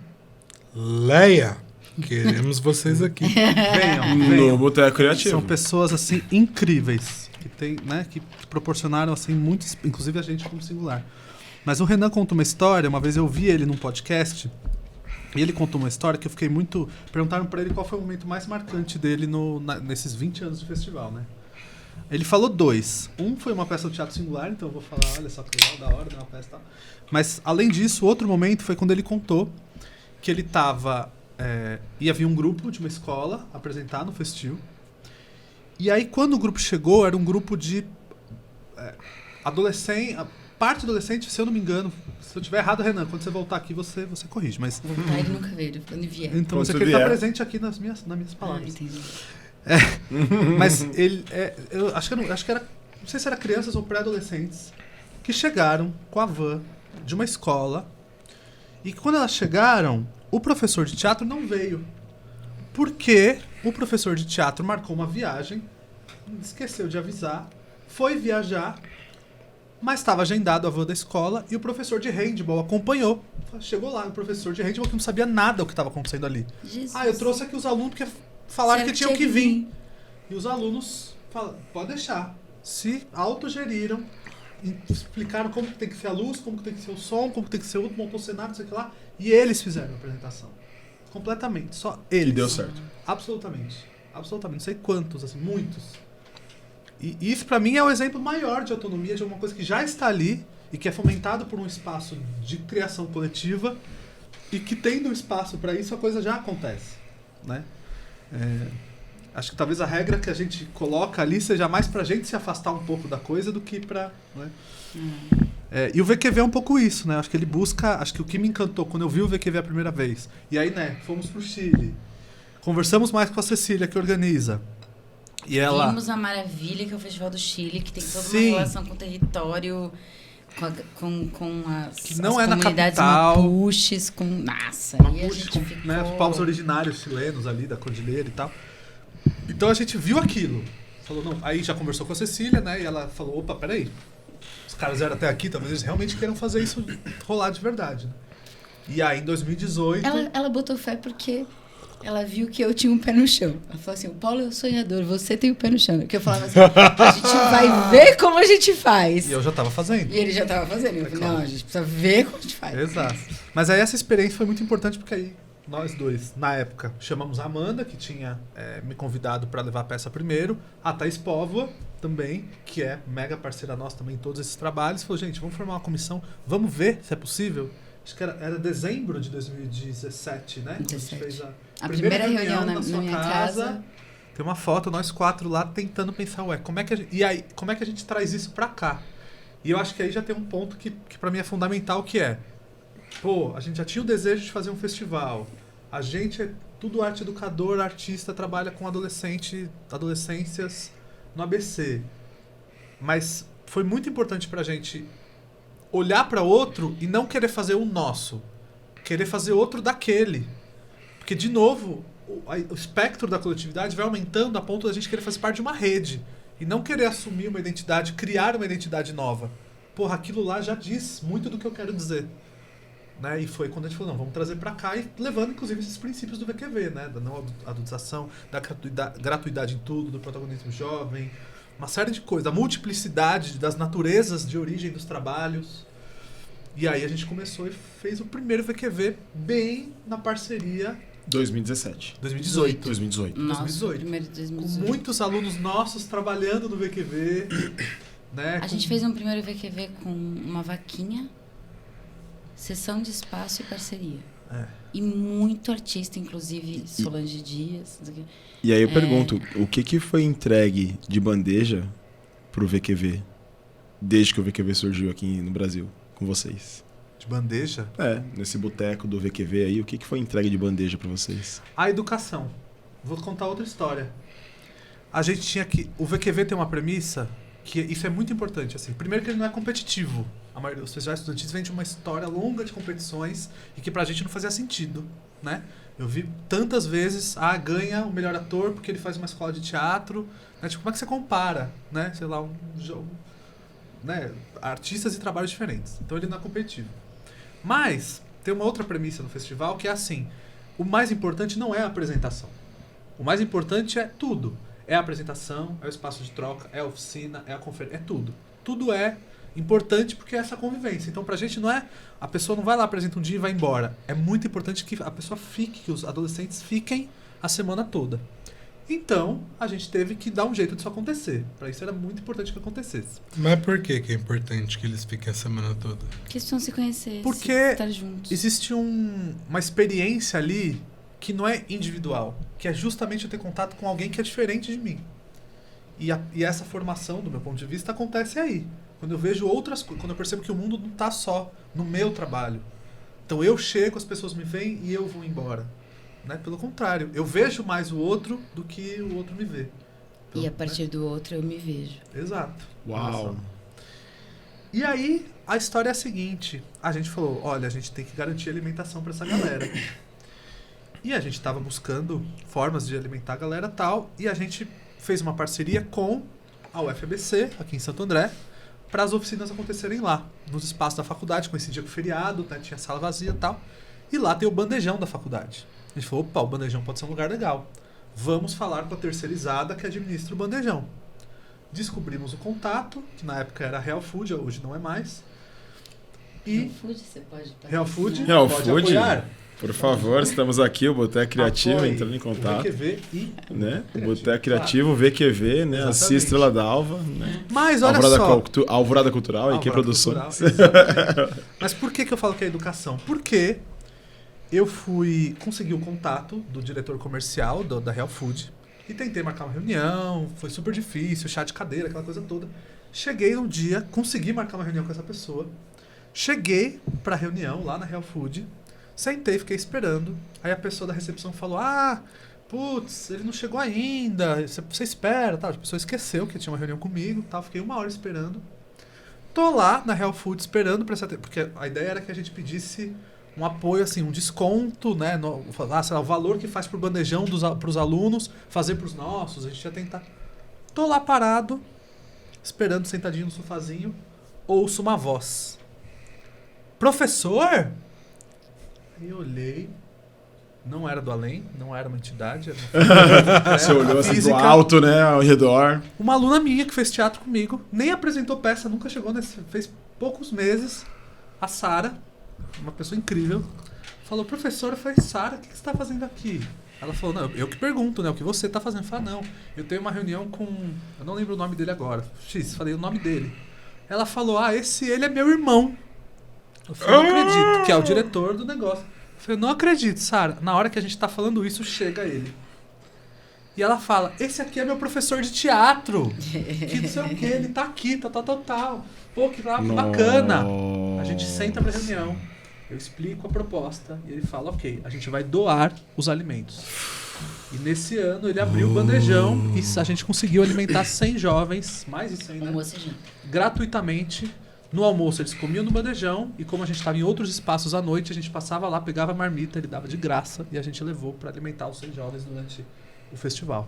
Leia, queremos vocês aqui. Venham. No Boteco Criativo. São pessoas, assim, incríveis. Que tem, né, que proporcionaram, assim, muitos... Inclusive a gente como singular. Mas o Renan conta uma história, uma vez eu vi ele num podcast, e ele contou uma história que eu fiquei muito... Perguntaram pra ele qual foi o momento mais marcante dele nesses 20 anos de festival, né? Ele falou 2. Um foi uma peça do Teatro Singular, então eu vou falar, olha só que legal, da hora, uma peça e tal. Mas, além disso, outro momento foi quando ele contou que ele tava... ia vir um grupo de uma escola apresentar no Festil. E aí, quando o grupo chegou, era um grupo de adolescente... Parte adolescente, se eu não me engano, se eu tiver errado, Renan, quando você voltar aqui, você corrige. Mas... Voltar ele nunca veio, quando vier. Então, Quando você você quer estar vier. presente aqui nas minhas palavras. Entendi. Mas ele, eu acho que era, não sei se era crianças ou pré-adolescentes que chegaram com a van de uma escola e que quando elas chegaram, o professor de teatro não veio. Porque o professor de teatro marcou uma viagem, esqueceu de avisar, foi viajar, mas estava agendado a van da escola e o professor de handball acompanhou. Chegou lá, o professor de handball que não sabia nada do que estava acontecendo ali. Jesus. Eu trouxe aqui os alunos porque falaram que tinham que vir. E os alunos falaram, pode deixar. Se autogeriram, explicaram como que tem que ser a luz, como que tem que ser o som, como que tem que ser o outro, montou o cenário, não sei o que lá. E eles fizeram a apresentação. Completamente. Só eles. E deu certo. Absolutamente. Absolutamente. Não sei quantos, assim, muitos. E isso pra mim é o exemplo maior de autonomia, de alguma coisa que já está ali e que é fomentado por um espaço de criação coletiva e que tendo um espaço para isso a coisa já acontece, né? Acho que talvez a regra que a gente coloca ali seja mais pra gente se afastar um pouco da coisa do que pra... Né? E o VQV é um pouco isso, né? Acho que ele busca... Acho que o que me encantou quando eu vi o VQV a primeira vez, e aí, né, fomos pro Chile, conversamos mais com a Cecília, que organiza, e ela... Vimos a maravilha que é o Festival do Chile, que tem toda uma Sim. relação com o território, com as, Que não as é na comunidades capital. mapuches, com... Nossa, Mapuche, e a gente com, ficou... né, os povos originários chilenos ali da cordilheira e tal. Então a gente viu aquilo. Falou, não. Aí já conversou com a Cecília, né? E ela falou, opa, peraí. Os caras eram até aqui, talvez eles realmente queiram fazer isso rolar de verdade. Né? E aí em 2018... Ela botou fé porque ela viu que eu tinha um pé no chão. Ela falou assim, o Paulo é o sonhador, você tem o pé no chão. Que eu falava assim, a gente vai ver como a gente faz. E eu já tava fazendo. E ele já estava fazendo. Eu falei, não, a gente precisa ver como a gente faz. Exato. Mas aí essa experiência foi muito importante porque aí nós dois, na época, chamamos a Amanda, que tinha me convidado para levar a peça primeiro, a Thaís Póvoa também, que é mega parceira nossa também em todos esses trabalhos, falou, gente, vamos formar uma comissão, vamos ver se é possível. acho que era dezembro de 2017, né? Quando a gente 17. fez A primeira reunião na sua minha casa. Tem uma foto, nós 4 lá tentando pensar, como é que a gente traz isso pra cá? E eu acho que aí já tem um ponto que pra mim é fundamental, que é, a gente já tinha o desejo de fazer um festival. A gente é tudo arte educador, artista, trabalha com adolescências no ABC. Mas foi muito importante pra gente olhar pra outro e não querer fazer o nosso. Querer fazer outro daquele. Porque, de novo, o espectro da coletividade vai aumentando a ponto da gente querer fazer parte de uma rede. E não querer assumir uma identidade, criar uma identidade nova. Aquilo lá já diz muito do que eu quero dizer. Né? E foi quando a gente falou, não, vamos trazer pra cá, e levando, inclusive, esses princípios do VQV, né? Da não adultização, da gratuidade em tudo, do protagonismo jovem, uma série de coisas, da multiplicidade das naturezas de origem dos trabalhos. E aí a gente começou e fez o primeiro VQV bem na parceria... 2017. 2018. 2018. Nossa, 2018. primeiro de 2018. Com muitos alunos nossos trabalhando no VQV. Né? A gente fez um primeiro VQV com uma vaquinha, sessão de espaço e parceria. E muito artista, inclusive Solange Dias. E aí eu pergunto, o que foi entregue de bandeja pro VQV desde que o VQV surgiu aqui no Brasil, com vocês? De bandeja? Nesse boteco do VQV aí, o que foi entregue de bandeja pra vocês? A educação. Vou contar outra história. A gente tinha que... O VQV tem uma premissa que isso é muito importante. Assim. Primeiro que ele não é competitivo. Os festivais estudantis vêm de uma história longa de competições e que pra gente não fazia sentido, né? Eu vi tantas vezes, ganha o melhor ator porque ele faz uma escola de teatro. Né? Tipo, como é que você compara, né? Sei lá, um jogo... Né? Artistas e trabalhos diferentes. Então ele não é competitivo. Mas tem uma outra premissa no festival que é assim: o mais importante não é a apresentação. O mais importante é tudo. É a apresentação, é o espaço de troca, é a oficina, é a conferência, é tudo. Tudo é importante porque é essa convivência. Então pra gente não é... A pessoa não vai lá, apresenta um dia e vai embora. É muito importante que a pessoa fique, que os adolescentes fiquem a semana toda. Então, a gente teve que dar um jeito disso acontecer. Para isso era muito importante que acontecesse. Mas por que é importante que eles fiquem a semana toda? Que eles precisam se conhecer, porque estar juntos. Existe uma experiência ali que não é individual, que é justamente eu ter contato com alguém que é diferente de mim. E essa formação, do meu ponto de vista, acontece aí. Quando eu vejo outras coisas, quando eu percebo que o mundo não está só no meu trabalho. Então eu chego, as pessoas me veem e eu vou embora. Né? Pelo contrário, eu vejo mais o outro do que o outro me vê. E a partir do outro eu me vejo. Exato. Uau! E aí, a história é a seguinte. A gente falou, olha, a gente tem que garantir alimentação para essa galera. E a gente estava buscando formas de alimentar a galera tal, e a gente fez uma parceria com a UFABC, aqui em Santo André, para as oficinas acontecerem lá, nos espaços da faculdade. Coincidia com o feriado, né? Tinha sala vazia e tal. E lá tem o bandejão da faculdade. A gente falou, opa, o bandejão pode ser um lugar legal. Vamos falar com a terceirizada que administra o bandejão. Descobrimos o contato, que na época era Real Food, hoje não é mais. E Real Food, você pode Real Food, Real pode Food? apoiar. Por favor, estamos aqui, o Boteco Criativo, Apoie entrando em contato. O VQV e Né? O Boteco Criativo, VQV, né? Exatamente. Assis Estrela d'Alva, né? Mas olha Alvorada Cultural, Alvorada EQ Produções. Cultural, exatamente. Mas por que eu falo que é educação? Porque eu consegui o contato do diretor comercial da Real Food e tentei marcar uma reunião, foi super difícil, chá de cadeira, aquela coisa toda. Cheguei um dia, consegui marcar uma reunião com essa pessoa, cheguei pra reunião lá na Real Food, sentei, fiquei esperando, aí a pessoa da recepção falou, putz, ele não chegou ainda, você espera, tal. A pessoa esqueceu que tinha uma reunião comigo, tal. Fiquei 1 hora esperando. Tô lá na Real Food esperando pra essa... Porque a ideia era que a gente pedisse um apoio, assim, um desconto, né? Sei lá, o valor que faz pro bandejão pros alunos, fazer pros nossos, a gente ia tentar. Tô lá parado, esperando, sentadinho no sofazinho, ouço uma voz. Professor? Aí eu olhei, não era do além, não era uma entidade. Era Você olhou assim do física. alto, né? Ao redor. Uma aluna minha que fez teatro comigo, nem apresentou peça, nunca chegou fez poucos meses. A Sara, uma pessoa incrível, falou, professora, eu falei, Sara, o que você está fazendo aqui? Ela falou, não, eu que pergunto, né, o que você está fazendo? Eu falei, não, eu tenho uma reunião com, eu não lembro o nome dele agora, falei o nome dele. Ela falou, ele é meu irmão. Eu falei, não acredito, que é o diretor do negócio. Eu falei, não acredito, Sara. Na hora que a gente tá falando isso, chega ele. E ela fala, esse aqui é meu professor de teatro. Que não sei o que, ele tá aqui, tal. Pô, que bacana. A gente senta pra reunião, eu explico a proposta e ele fala, ok, a gente vai doar os alimentos. E nesse ano ele abriu o bandejão e a gente conseguiu alimentar 100 jovens, mais de 100, né? Gratuitamente. No almoço eles comiam no bandejão e como a gente estava em outros espaços à noite, a gente passava lá, pegava a marmita, ele dava de graça e a gente levou para alimentar os 100 jovens durante o festival.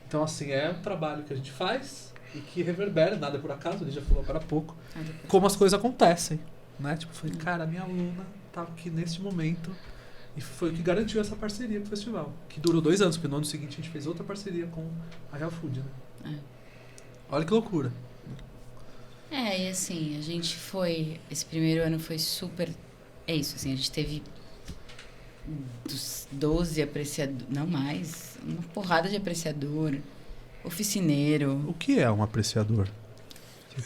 Então assim, é um trabalho que a gente faz e que reverbera, nada por acaso, ele já falou agora há pouco, como as coisas acontecem, né? Tipo, eu falei, cara, a minha aluna tá aqui neste momento e foi o que garantiu essa parceria com o festival, que durou 2 anos, porque no ano seguinte a gente fez outra parceria com a Real Food, né? Olha que loucura. E assim, a gente foi... Esse primeiro ano foi super... É isso, assim, a gente teve dos 12 apreciadores... Não mais, uma porrada de apreciador, oficineiro. O que é um apreciador?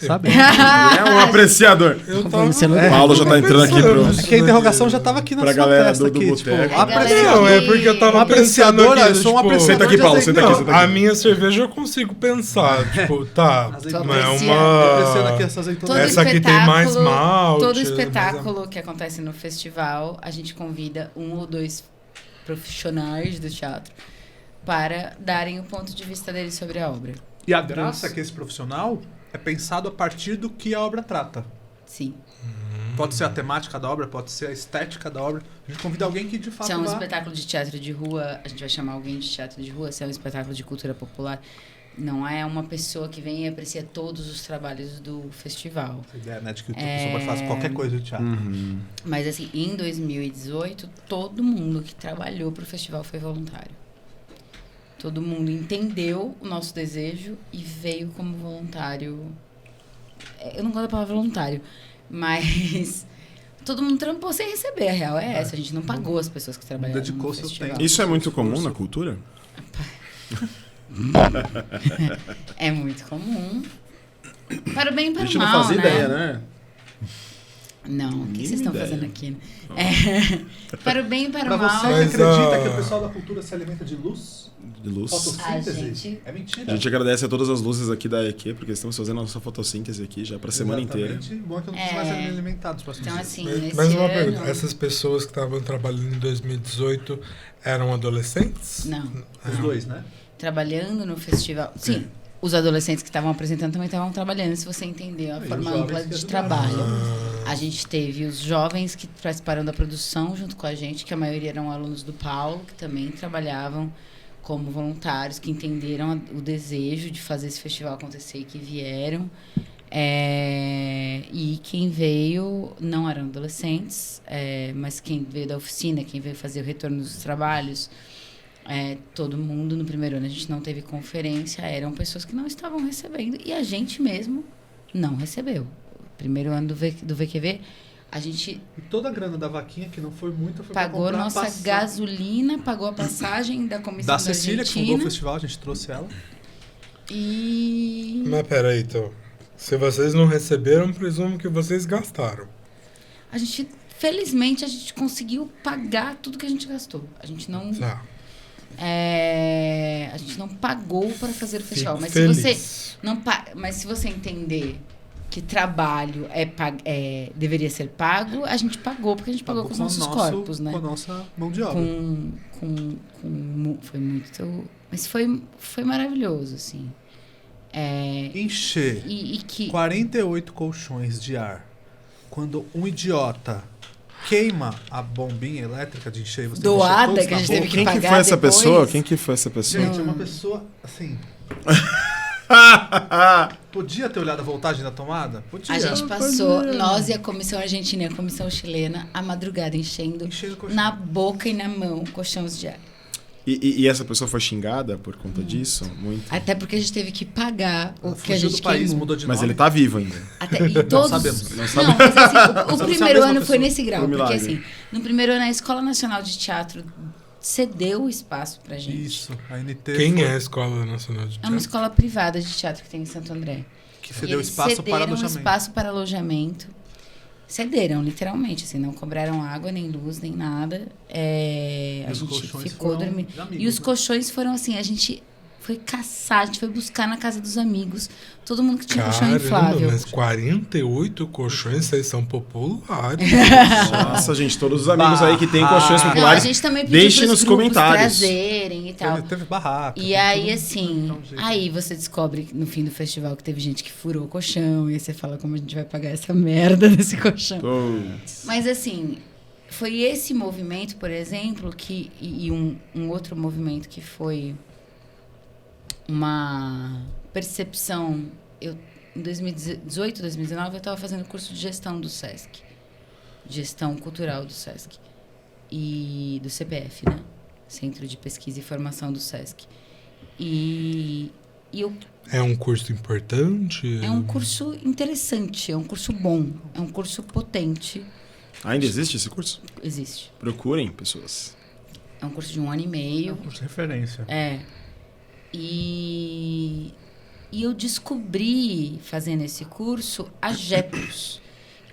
Sabe? É um apreciador. Eu Paulo já tá entrando aqui pro... É que a interrogação já tava aqui na pra sua galera testa. do Aqui, boteco. Não, é porque eu tava pensando apreciador, aqui, eu sou um tipo, apreciador. Senta aqui, Paulo, senta aqui, senta a aqui. minha cerveja eu consigo pensar, tipo, tá, Azeitona. não é Apreciando aqui uma... essa azeitona. Todo Essa aqui tem mais espetáculo- malte. Todo espetáculo que acontece no festival, a gente convida 1 ou 2 profissionais do teatro para darem o ponto de vista deles sobre a obra. E a graça é que esse profissional é pensado a partir do que a obra trata. Sim. Pode ser a temática da obra, pode ser a estética da obra. A gente convida alguém que de fato Se é um vá... espetáculo de teatro de rua, a gente vai chamar alguém de teatro de rua. Se é um espetáculo de cultura popular, não é uma pessoa que vem e aprecia todos os trabalhos do festival. Essa ideia, né, de que a pessoa pode fazer qualquer coisa de teatro. Mas assim, em 2018, todo mundo que trabalhou pro festival foi voluntário. Todo mundo entendeu o nosso desejo e veio como voluntário. Eu não gosto da palavra voluntário, mas todo mundo trampou sem receber, a real é essa. A gente não pagou as pessoas que trabalharam Dedicou no seu festival. tempo. Isso é muito comum na cultura? É muito comum. Para o bem e para A o gente mal, não fazia né? ideia, né? Não, o que Mínima vocês estão ideia. fazendo aqui? Para o bem e para Pra o mal. você que Mas, acredita que o pessoal da cultura se alimenta de luz, De luz. fotossíntese, gente- é mentira. A gente agradece a todas as luzes aqui da EQ, porque estamos fazendo a nossa fotossíntese aqui já pra semana inteira. Exatamente. Bom que eu não preciso mais me alimentar dos próximos Então, dias. assim, nesse Mas uma ano... pergunta, essas pessoas que estavam trabalhando em 2018 eram adolescentes? Não. Os dois, né? Trabalhando no festival. Sim, os adolescentes que estavam apresentando também estavam trabalhando, se você entender a E forma os jovens ampla que de ajudaram. trabalho. A gente teve os jovens que participaram da produção junto com a gente, que a maioria eram alunos do Paulo, que também trabalhavam como voluntários, que entenderam o desejo de fazer esse festival acontecer e que vieram. E quem veio não eram adolescentes, mas quem veio da oficina, quem veio fazer o retorno dos trabalhos, todo mundo no primeiro ano a gente não teve conferência, eram pessoas que não estavam recebendo e a gente mesmo não recebeu. Primeiro ano do VQV, a gente E toda a grana da vaquinha, que não foi muita, foi pagou pra comprar nossa passagem. gasolina, pagou a passagem da comissão Da da Cecília, que fundou o Argentina. festival, a gente trouxe ela. E Mas peraí, então. Se vocês não receberam, presumo que vocês gastaram. a gente, felizmente, a gente conseguiu pagar tudo que a gente gastou. A gente não, Tá. a gente não pagou para fazer o festival. Fico Mas feliz. se você não mas se você entender que trabalho deveria ser pago, a gente pagou, porque a gente pagou com os nossos corpos, né? Com a nossa mão de obra. Foi muito... Mas foi maravilhoso, assim. Encher E que... 48 colchões de ar. Quando um idiota queima a bombinha elétrica de encher, você Doada, encher todos que a na gente teve boca. que Quem que pagar foi essa depois. pessoa? Quem que foi essa pessoa? Gente, é uma pessoa, assim... Podia ter olhado a voltagem da tomada? Podia. A gente passou, nós e a comissão argentina e a comissão chilena, a madrugada enchendo Enchendo o colchão. na boca e na mão colchões de ar. E essa pessoa foi xingada por conta disso? Muito. Até porque a gente teve que pagar o Ela que a fugiu gente do país, queimou. mudou de Mas nome. ele tá vivo ainda. E todos... sabemos. Não, mas assim, o Somos a primeiro mesma ano foi pessoa. nesse grau. Foi um Porque milagre. assim, no primeiro ano a Escola Nacional de Teatro cedeu o espaço pra gente. Isso, a NT Quem foi- é a Escola Nacional de É uma Teatro? escola privada de teatro que tem em Santo André. que E cedeu eles espaço para cederam alojamento. espaço para alojamento. cederam, literalmente, assim, não cobraram água, nem luz, nem nada. A Os gente colchões ficou foram dormindo. de amigos, E os né? colchões foram assim, a gente foi caçar, a gente foi buscar na casa dos amigos, todo mundo que tinha colchão inflável. mas 48 colchões, vocês são populares. Nossa, gente, todos os amigos aí que têm colchões Não, a populares, gente também pediu deixe pros nos grupos comentários. trazerem e tal. Teve barraca. E teve aí, tudo, assim, dá um jeito. aí você descobre no fim do festival que teve gente que furou o colchão, e aí você fala como a gente vai pagar essa merda desse colchão. Putz. Mas assim, foi esse movimento, por exemplo, e um outro movimento que foi uma percepção. Em 2018, 2019, eu estava fazendo curso de gestão do SESC. Gestão cultural do SESC. E do CPF, né? Centro de Pesquisa e Formação do SESC. E eu É um curso importante? é um curso interessante, é um curso bom, é um curso potente. Ainda existe esse curso? Existe. Procurem, pessoas. É um curso de 1 ano e É um meio. curso de referência. E eu descobri, fazendo esse curso, a GEPROS,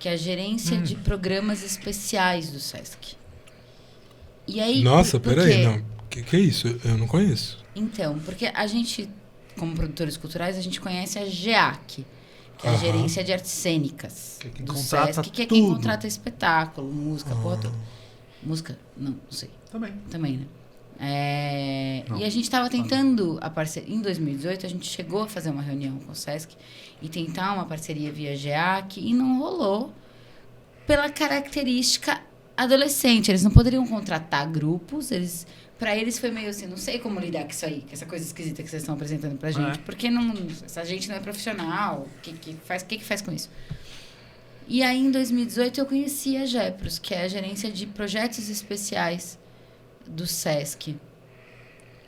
que é a Gerência de Programas Especiais do SESC. E aí, Nossa, por peraí, quê? não. Que é isso? Eu não conheço. Então, porque a gente, como produtores culturais, a gente conhece a GEAC, que é a Aham. Gerência de Artes Cênicas Que é quem do contrata SESC, que é quem tudo. contrata espetáculo, música, porra toda. Música? Não sei. Também, né? Não. E a gente estava tentando a parceria. Em 2018, a gente chegou a fazer uma reunião com o SESC e tentar uma parceria via GEAC e não rolou pela característica adolescente. Eles não poderiam contratar grupos, para eles foi meio assim, não sei como lidar com isso aí, com essa coisa esquisita que vocês estão apresentando pra gente, porque essa gente não é profissional, o que faz com isso? E aí, em 2018, eu conheci a GEPROS, que é a Gerência de Projetos Especiais do SESC.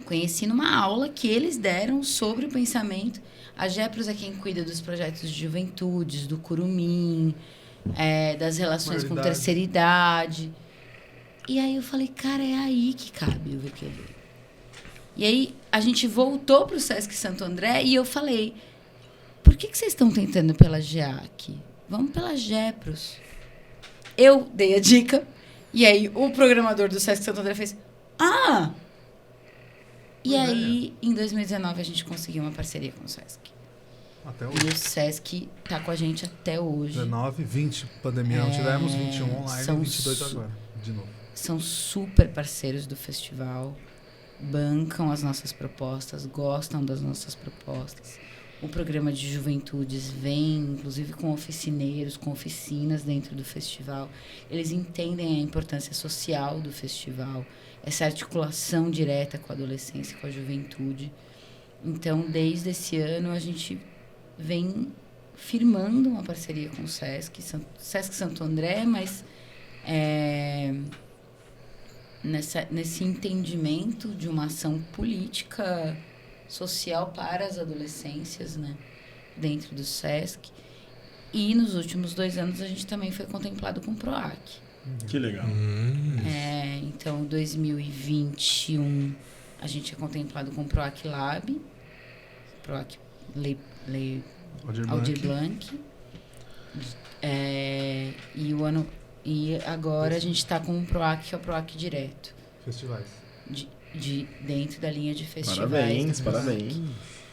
Conheci numa aula que eles deram sobre o pensamento. A GEPROS é quem cuida dos projetos de juventudes, do curumim, das relações com Maioridade. terceira idade. E aí eu falei, cara, é aí que cabe o VQV. E aí a gente voltou para o SESC Santo André e eu falei, por que vocês estão tentando pela GEAC? Vamos pela GEPROS. Eu dei a dica e aí o programador do SESC Santo André fez, E aí, em 2019, a gente conseguiu uma parceria com o SESC. Até E hoje. o SESC tá com a gente até hoje. 19, 20, pandemia não tivemos, 21 online são e 22 agora, de novo. São super parceiros do festival, bancam as nossas propostas, gostam das nossas propostas. O programa de juventudes vem, inclusive, com oficineiros, com oficinas dentro do festival. Eles entendem a importância social do festival, essa articulação direta com a adolescência, com a juventude. Então, desde esse ano, a gente vem firmando uma parceria com o SESC Santo André, mas nesse entendimento de uma ação política social para as adolescências, né, dentro do SESC. E nos últimos 2 anos a gente também foi contemplado com o PROAC. Que legal. Então, em 2021 a gente é contemplado com o PROAC Lab, PROAC Lei Aldir Blanc. E agora a gente está com um PROAC que é o PROAC Direto. Festivais. Dentro da linha de festivais. Parabéns, do PROAC. parabéns.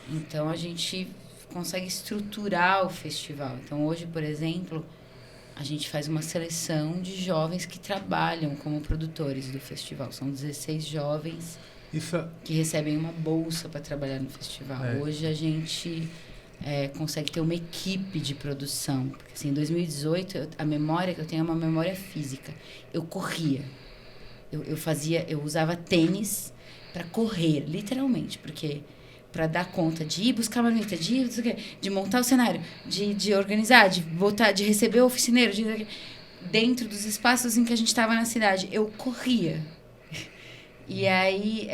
Então a gente consegue estruturar o festival. Então hoje, por exemplo, a gente faz uma seleção de jovens que trabalham como produtores do festival. São 16 jovens que recebem uma bolsa para trabalhar no festival. Hoje a gente consegue ter uma equipe de produção. Porque assim, em 2018, a memória que eu tenho é uma memória física. Eu corria. Eu usava tênis para correr, literalmente, porque para dar conta de ir buscar marmita, de montar o cenário, de organizar, de receber o oficineiro, dentro dos espaços em que a gente estava na cidade, eu corria. E aí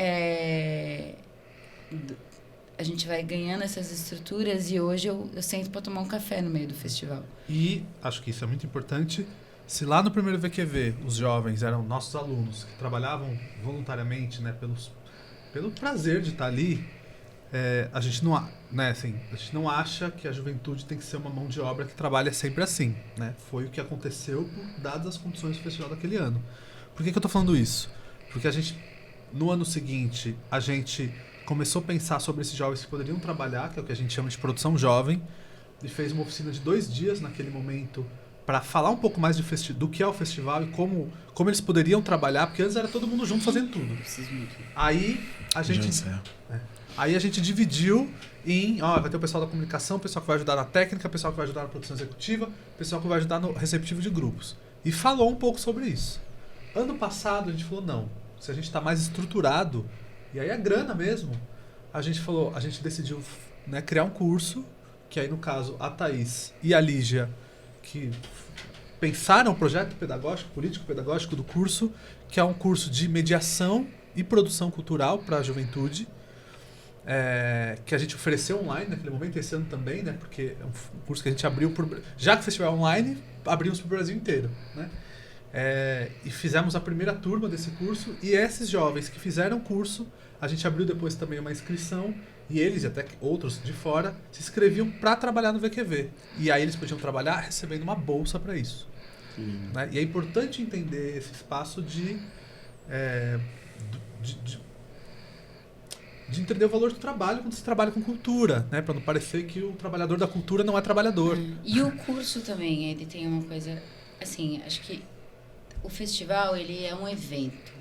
a gente vai ganhando essas estruturas e hoje eu sento para tomar um café no meio do festival. E acho que isso é muito importante. Se lá no primeiro VQV os jovens eram nossos alunos que trabalhavam voluntariamente, né, pelo prazer de estar ali, a gente não, né, assim, a gente não acha que a juventude tem que ser uma mão de obra que trabalha sempre assim, né? Foi o que aconteceu dadas as condições do festival daquele ano. Por que eu tô falando isso? Porque a gente, no ano seguinte, a gente começou a pensar sobre esses jovens que poderiam trabalhar, que é o que a gente chama de produção jovem, e fez uma oficina de 2 dias naquele momento para falar um pouco mais do que é o festival e como eles poderiam trabalhar, porque antes era todo mundo junto fazendo tudo. Aí a gente dividiu em, vai ter o pessoal da comunicação, o pessoal que vai ajudar na técnica, o pessoal que vai ajudar na produção executiva, o pessoal que vai ajudar no receptivo de grupos. E falou um pouco sobre isso. Ano passado a gente falou, não, se a gente está mais estruturado, e aí a grana mesmo, a gente decidiu, né, criar um curso, que aí no caso a Thaís e a Lígia, que pensaram o projeto pedagógico, político-pedagógico do curso, que é um curso de mediação e produção cultural para a juventude, que a gente ofereceu online naquele momento, esse ano também, né, porque é um curso que a gente abriu, já que o festival é online, abrimos para o Brasil inteiro, né? E fizemos a primeira turma desse curso, e esses jovens que fizeram o curso, a gente abriu depois também uma inscrição, e eles, e até outros de fora, se inscreviam para trabalhar no VQV. E aí eles podiam trabalhar recebendo uma bolsa para isso. Né? E é importante entender esse espaço de entender o valor do trabalho quando se trabalha com cultura, né? Para não parecer que o trabalhador da cultura não é trabalhador. E o curso também, ele tem uma coisa, assim, acho que o festival, ele é um evento.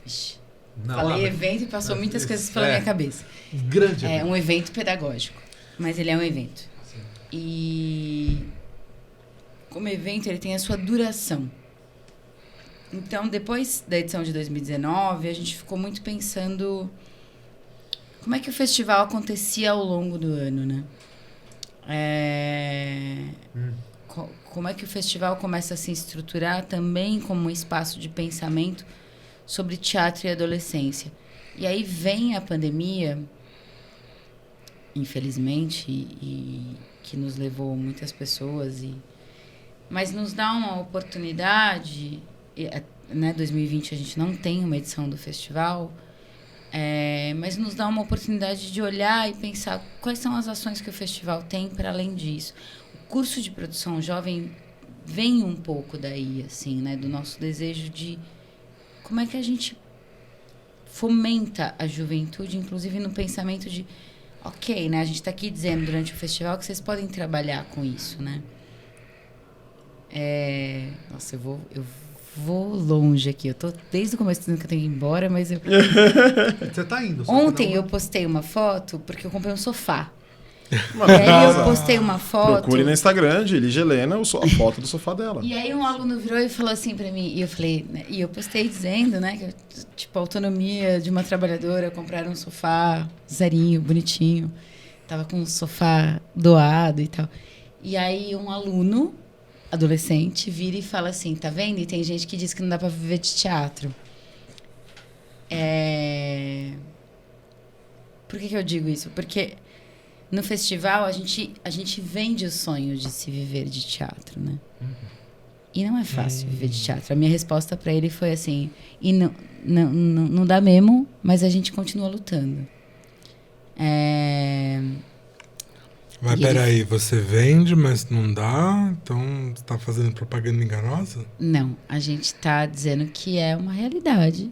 Ixi, falei evento e passou muitas coisas pela minha cabeça. Grande evento. É um evento pedagógico, mas ele é um evento. Sim. E como evento, ele tem a sua duração. Então, depois da edição de 2019, a gente ficou muito pensando como é que o festival acontecia ao longo do ano, né? Como é que o festival começa a se estruturar também como um espaço de pensamento sobre teatro e adolescência. E aí vem a pandemia, infelizmente, e que nos levou muitas pessoas, mas nos dá uma oportunidade, né? 2020 a gente não tem uma edição do festival, mas nos dá uma oportunidade de olhar e pensar quais são as ações que o festival tem para além disso. O curso de produção jovem vem um pouco daí, assim, né? Do nosso desejo de como é que a gente fomenta a juventude, inclusive no pensamento de, ok, né? A gente está aqui dizendo durante o festival que vocês podem trabalhar com isso, né? Nossa, eu vou longe aqui. Eu tô desde o começo dizendo que eu tenho que ir embora, mas eu... Você tá indo. Ontem eu postei uma foto porque eu comprei um sofá. E aí eu postei uma foto. Procure no Instagram de Lígia Helena a foto do sofá dela. E aí um aluno virou e falou assim pra mim, e eu falei, né, e eu postei dizendo, né, que tipo, a autonomia de uma trabalhadora, comprar um sofá zerinho, bonitinho, tava com um sofá doado e tal. E aí um aluno, adolescente, vira e fala assim, tá vendo? E tem gente que diz que não dá pra viver de teatro. Por que eu digo isso? Porque no festival, a gente vende o sonho de se viver de teatro, né? E não é fácil viver de teatro. A minha resposta para ele foi assim, e não dá mesmo, mas a gente continua lutando. Mas peraí, você vende, mas não dá? Então, você tá fazendo propaganda enganosa? Não, a gente está dizendo que é uma realidade.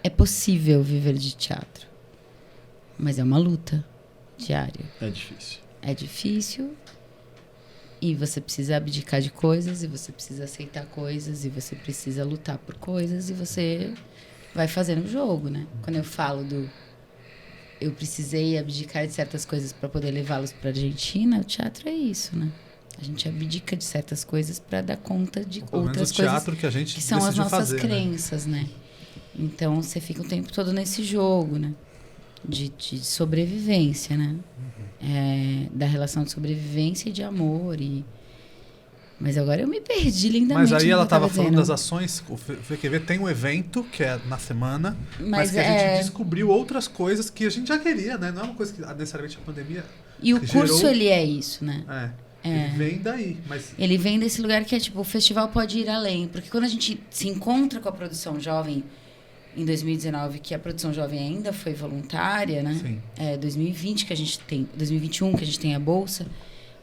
É possível viver de teatro. Mas é uma luta diária. É difícil. É difícil. E você precisa abdicar de coisas, e você precisa aceitar coisas, e você precisa lutar por coisas, e você vai fazendo o jogo, né? Quando eu falo eu precisei abdicar de certas coisas para poder levá-los para a Argentina, o teatro é isso, né? A gente abdica de certas coisas para dar conta de outras coisas que a gente que são as nossas fazer, crenças, né? Então você fica o tempo todo nesse jogo, né? De sobrevivência, né? Da relação de sobrevivência e de amor. Mas agora eu me perdi lindamente. Mas aí ela estava dizendo. falando das ações. O VQV tem um evento que é na semana, mas que a gente descobriu outras coisas que a gente já queria, né? Não é uma coisa que necessariamente a pandemia. E o curso, ele é isso, né? Ele vem daí. Mas... Ele vem desse lugar que é tipo, o festival pode ir além. Porque quando a gente se encontra com a produção jovem em 2019 que a produção jovem ainda foi voluntária, né? Sim. 2020 que a gente tem, 2021 que a gente tem a bolsa,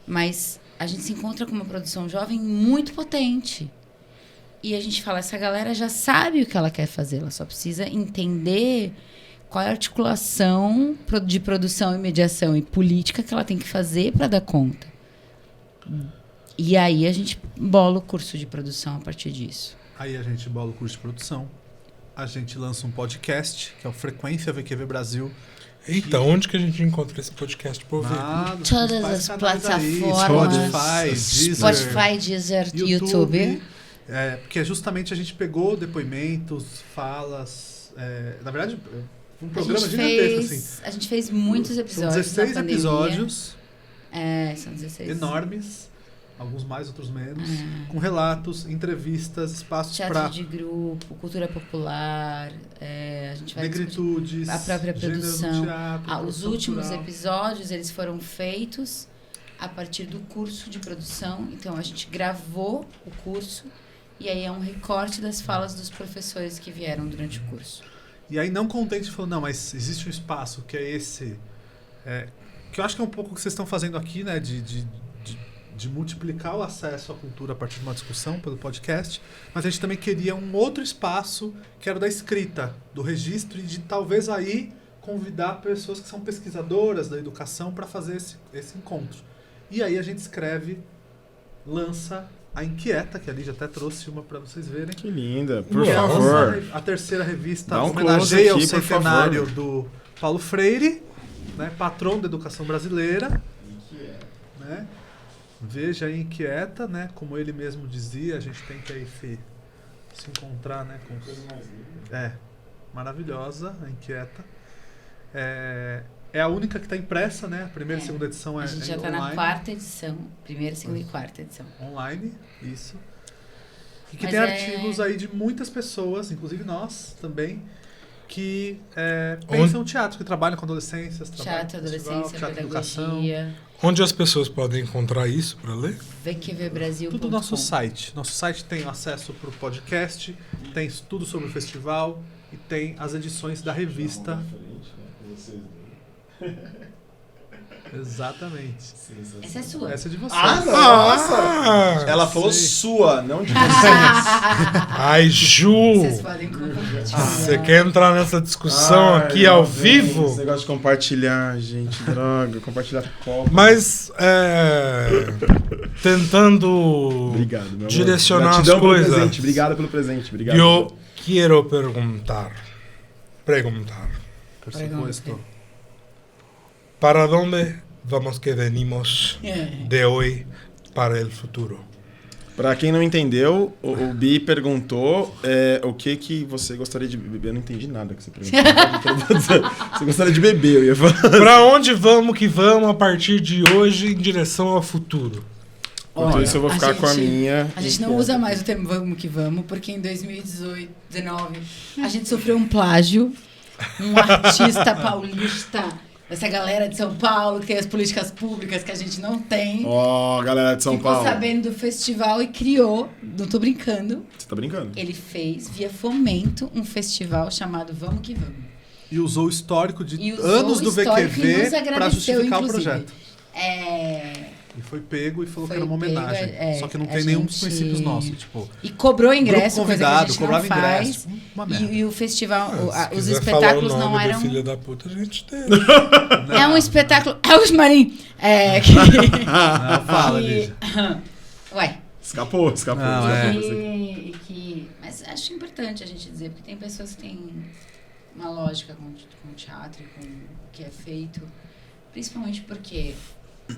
mas a gente se encontra com uma produção jovem muito potente. E a gente fala, essa galera já sabe o que ela quer fazer, ela só precisa entender qual é a articulação de produção e mediação e política que ela tem que fazer para dar conta. E aí a gente bola o curso de produção a partir disso. Aí a gente bola o curso de produção. A gente lança um podcast, que é o Frequência VQV Brasil. Eita, onde que a gente encontra esse podcast pra ouvir? Nos Todas principais as canais aí, plataformas. Spotify, Deezer, YouTube. Porque justamente a gente pegou depoimentos, falas. Na verdade, um programa gigantesco, assim. A gente fez muitos episódios. São 16 na pandemia. episódios. São 16. Enormes. Alguns mais, outros menos. Com relatos, entrevistas, espaços Teatro para de grupo, cultura popular. A gente vai negritudes, a própria gênero no produção. teatro, Os produção últimos cultural. episódios, eles foram feitos a partir do curso de produção. Então, a gente gravou o curso e aí é um recorte das falas dos professores que vieram durante o curso. E aí, não contente, falou, não, mas existe um espaço que é esse... que eu acho que é um pouco o que vocês estão fazendo aqui, né? De multiplicar o acesso à cultura a partir de uma discussão pelo podcast, mas a gente também queria um outro espaço que era da escrita, do registro, e de talvez aí convidar pessoas que são pesquisadoras da educação para fazer esse encontro. E aí a gente escreve, lança a Inquieta, que a Lígia até trouxe uma para vocês verem. Que linda, por Nossa. favor. A terceira revista Dá um homenageia o close aqui, por centenário favor. do Paulo Freire, né, patrono da educação brasileira. Né? Veja aí Inquieta, né? Como ele mesmo dizia, a gente tem que aí se encontrar, né? Maravilhosa a Inquieta. É a única que está impressa, né? A primeira e segunda edição A gente já está online. na quarta edição. Primeira, segunda e quarta edição. Online, isso. E que Mas tem artigos aí de muitas pessoas, inclusive nós também, que pensam teatro, que trabalham com adolescências, Teatro, trabalham com festival, adolescência, teatro e educação. pedagogia. Onde as pessoas podem encontrar isso para ler? VQVbrasil.com. Tudo no nosso site. Nosso site tem acesso para o podcast, tem tudo sobre o festival e tem as edições da revista. Exatamente. Essa é sua. Essa é de vocês. Nossa! Ela falou Sei. sua, não de vocês. Ai, Ju! Vocês podem compartilhar. Você quer entrar nessa discussão Ai, aqui ao lá vem vivo? Esse negócio de compartilhar, gente, droga, compartilhar copo. Mas tentando Obrigado, meu amor. direcionar Gratidão as pelo coisas. presente, obrigado pelo presente, obrigado. Eu quero perguntar. Por supuesto. ¿Para dónde vamos que venimos de hoy para el futuro? Pra quem não entendeu, o Bi perguntou o que você gostaria de beber. Eu não entendi nada que você perguntou. Você gostaria de beber, eu ia falar. Para onde vamos que vamos a partir de hoje em direção ao futuro? Enquanto isso eu vou ficar com a gente- minha. A gente não usa mais o termo vamos que vamos, porque em 2018, 2019, a gente sofreu um plágio. Um artista paulista, dessa galera de São Paulo, que tem as políticas públicas que a gente não tem. Ó, galera de São Ficou Paulo. sabendo do festival e criou, não tô brincando, Você tá brincando? ele fez, via Fomento, um festival chamado Vamos Que Vamos. E usou o histórico de E usou anos o do histórico e nos VQV para agradeceu, justificar o inclusive. projeto. E foi pego e falou Foi que era uma pego, homenagem. Só que não a tem nenhum dos gente- princípios nossos. Tipo, E cobrou ingresso, grupo coisa que a convidado, gente não cobrava faz. ingresso. Uma merda. E o festival, Se os quiser espetáculos falar o não nome eram... do filho da puta, a gente tem. É um espetáculo... É o Marim! Não, fala, Lígia. Ué. Escapou. Não, Mas acho importante a gente dizer, porque tem pessoas que têm uma lógica com o teatro e com o que é feito, principalmente porque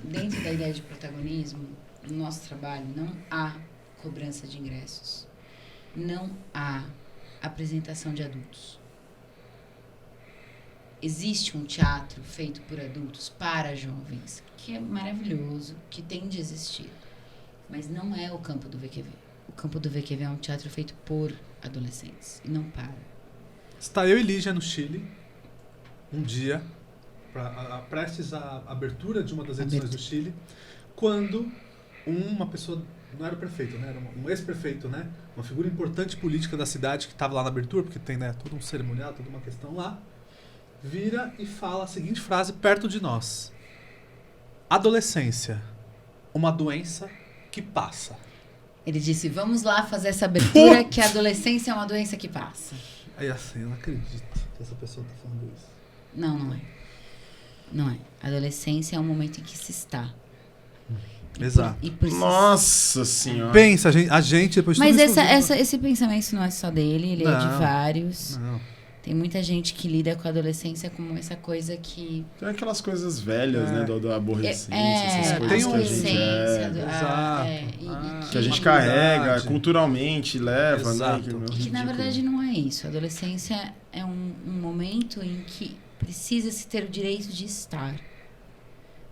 dentro da ideia de protagonismo, no nosso trabalho, não há cobrança de ingressos, não há apresentação de adultos. Existe um teatro feito por adultos para jovens, que é maravilhoso, que tem de existir. Mas não é o campo do VQV. O campo do VQV é um teatro feito por adolescentes, e não para. Está eu e Lígia no Chile, um dia, prestes à abertura de uma das edições do Chile, quando uma pessoa não era o prefeito, né? Era um ex-prefeito, né? Uma figura importante política da cidade que estava lá na abertura, porque tem, né, todo um cerimonial, toda uma questão lá. Vira e fala a seguinte frase perto de nós: adolescência, uma doença que passa. Ele disse, vamos lá fazer essa abertura que a adolescência é uma doença que passa. Aí assim, eu não acredito que essa pessoa tá falando isso. Não, não é. Não é. A adolescência é um momento em que se está. Exato. E por Nossa senhora. Pensa, a gente depois de Mas tudo isso... esse pensamento não é só dele, ele é de Não. vários. Não. Tem muita gente que lida com a adolescência como essa coisa que... Tem aquelas coisas velhas, né? Da aborrecência, essas coisas tem que a gente Exato. que a gente maturidade. carrega culturalmente, leva, Exato. né? Que na verdade não é isso. A adolescência é um momento em que precisa-se ter o direito de estar.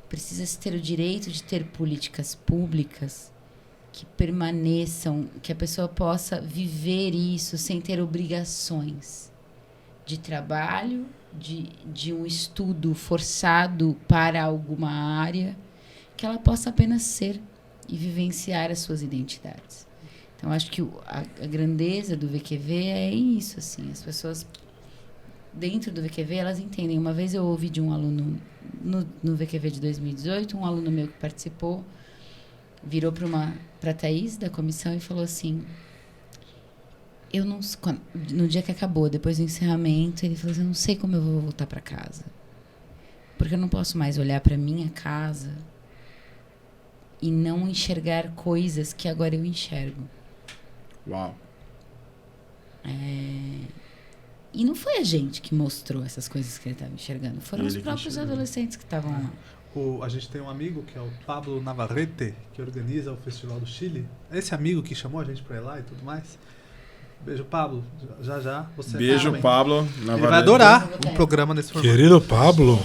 Precisa-se ter o direito de ter políticas públicas que permaneçam, que a pessoa possa viver isso sem ter obrigações de trabalho, de um estudo forçado para alguma área, que ela possa apenas ser e vivenciar as suas identidades. Então, acho que a grandeza do VQV é isso, assim. As pessoas dentro do VQV, elas entendem. Uma vez eu ouvi de um aluno no VQV de 2018, um aluno meu que participou, virou para a Thaís, da comissão, e falou assim... Eu não, no dia que acabou, depois do encerramento, ele falou assim, eu não sei como eu vou voltar para casa. Porque eu não posso mais olhar para minha casa e não enxergar coisas que agora eu enxergo. Uau. E não foi a gente que mostrou essas coisas que ele estava enxergando. Foram Ele os que próprios enxergou. adolescentes que estavam lá. A gente tem um amigo que é o Pablo Navarrete, que organiza o Festival do Chile. É esse amigo que chamou a gente para ir lá e tudo mais. Beijo, Pablo. Já. Você Beijo, também. Pablo. Ele vai adorar um programa nesse formato. Querido Pablo,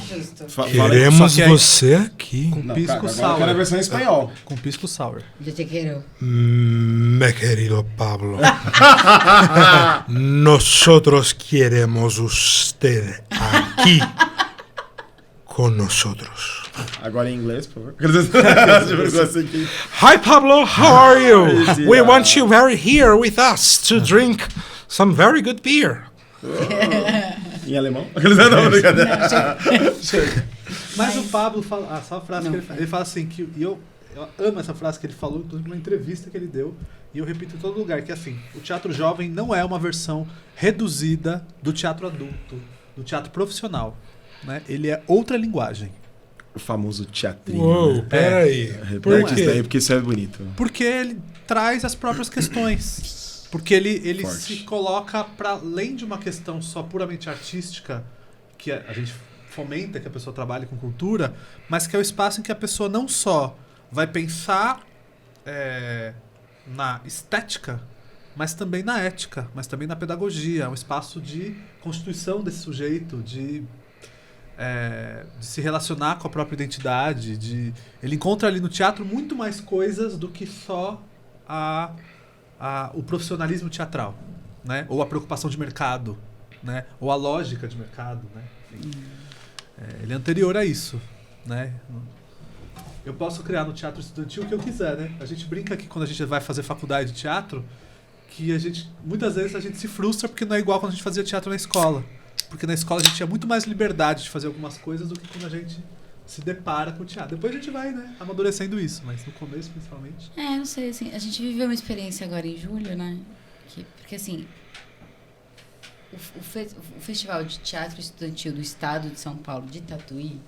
Fala aí. queremos Só que aí- você aqui. Com Não, pisco cara, agora eu sour. quero a versão em espanhol. Com pisco sour. Eu te quero. Me querido Pablo, nosotros queremos usted aquí con nosotros. Agora em inglês, por favor. Hi Pablo, how are you? Easy, We want you very here with us to drink some very good beer. Em alemão? Não, brincadeira. Mas o Pablo fala, só a frase Não, que ele fala assim, que e eu amo essa frase que ele falou, inclusive numa entrevista que ele deu, e eu repito em todo lugar, que é assim, o teatro jovem não é uma versão reduzida do teatro adulto, do teatro profissional, né? Ele é outra linguagem. O famoso teatrinho. Uou, né? peraí. Por Repete isso daí, quê? porque isso é bonito. Porque ele traz as próprias questões. Porque ele Forte. se coloca para além de uma questão só puramente artística, que a gente fomenta que a pessoa trabalhe com cultura, mas que é o espaço em que a pessoa não só vai pensar na estética, mas também na ética, mas também na pedagogia. É um espaço de constituição desse sujeito, de se relacionar com a própria identidade. Ele encontra ali no teatro muito mais coisas do que só o profissionalismo teatral, né? Ou a preocupação de mercado, né? Ou a lógica de mercado, né? Enfim. Ele é anterior a isso, né? Eu posso criar no teatro estudantil o que eu quiser, né? A gente brinca que quando a gente vai fazer faculdade de teatro, que muitas vezes a gente se frustra porque não é igual quando a gente fazia teatro na escola. Porque na escola a gente tinha muito mais liberdade de fazer algumas coisas do que quando a gente se depara com o teatro. Depois a gente vai, né, amadurecendo isso, mas no começo, principalmente. Não sei, assim, a gente viveu uma experiência agora em julho, né? Porque, assim, o Festival de Teatro Estudantil do Estado de São Paulo, de Tatuí,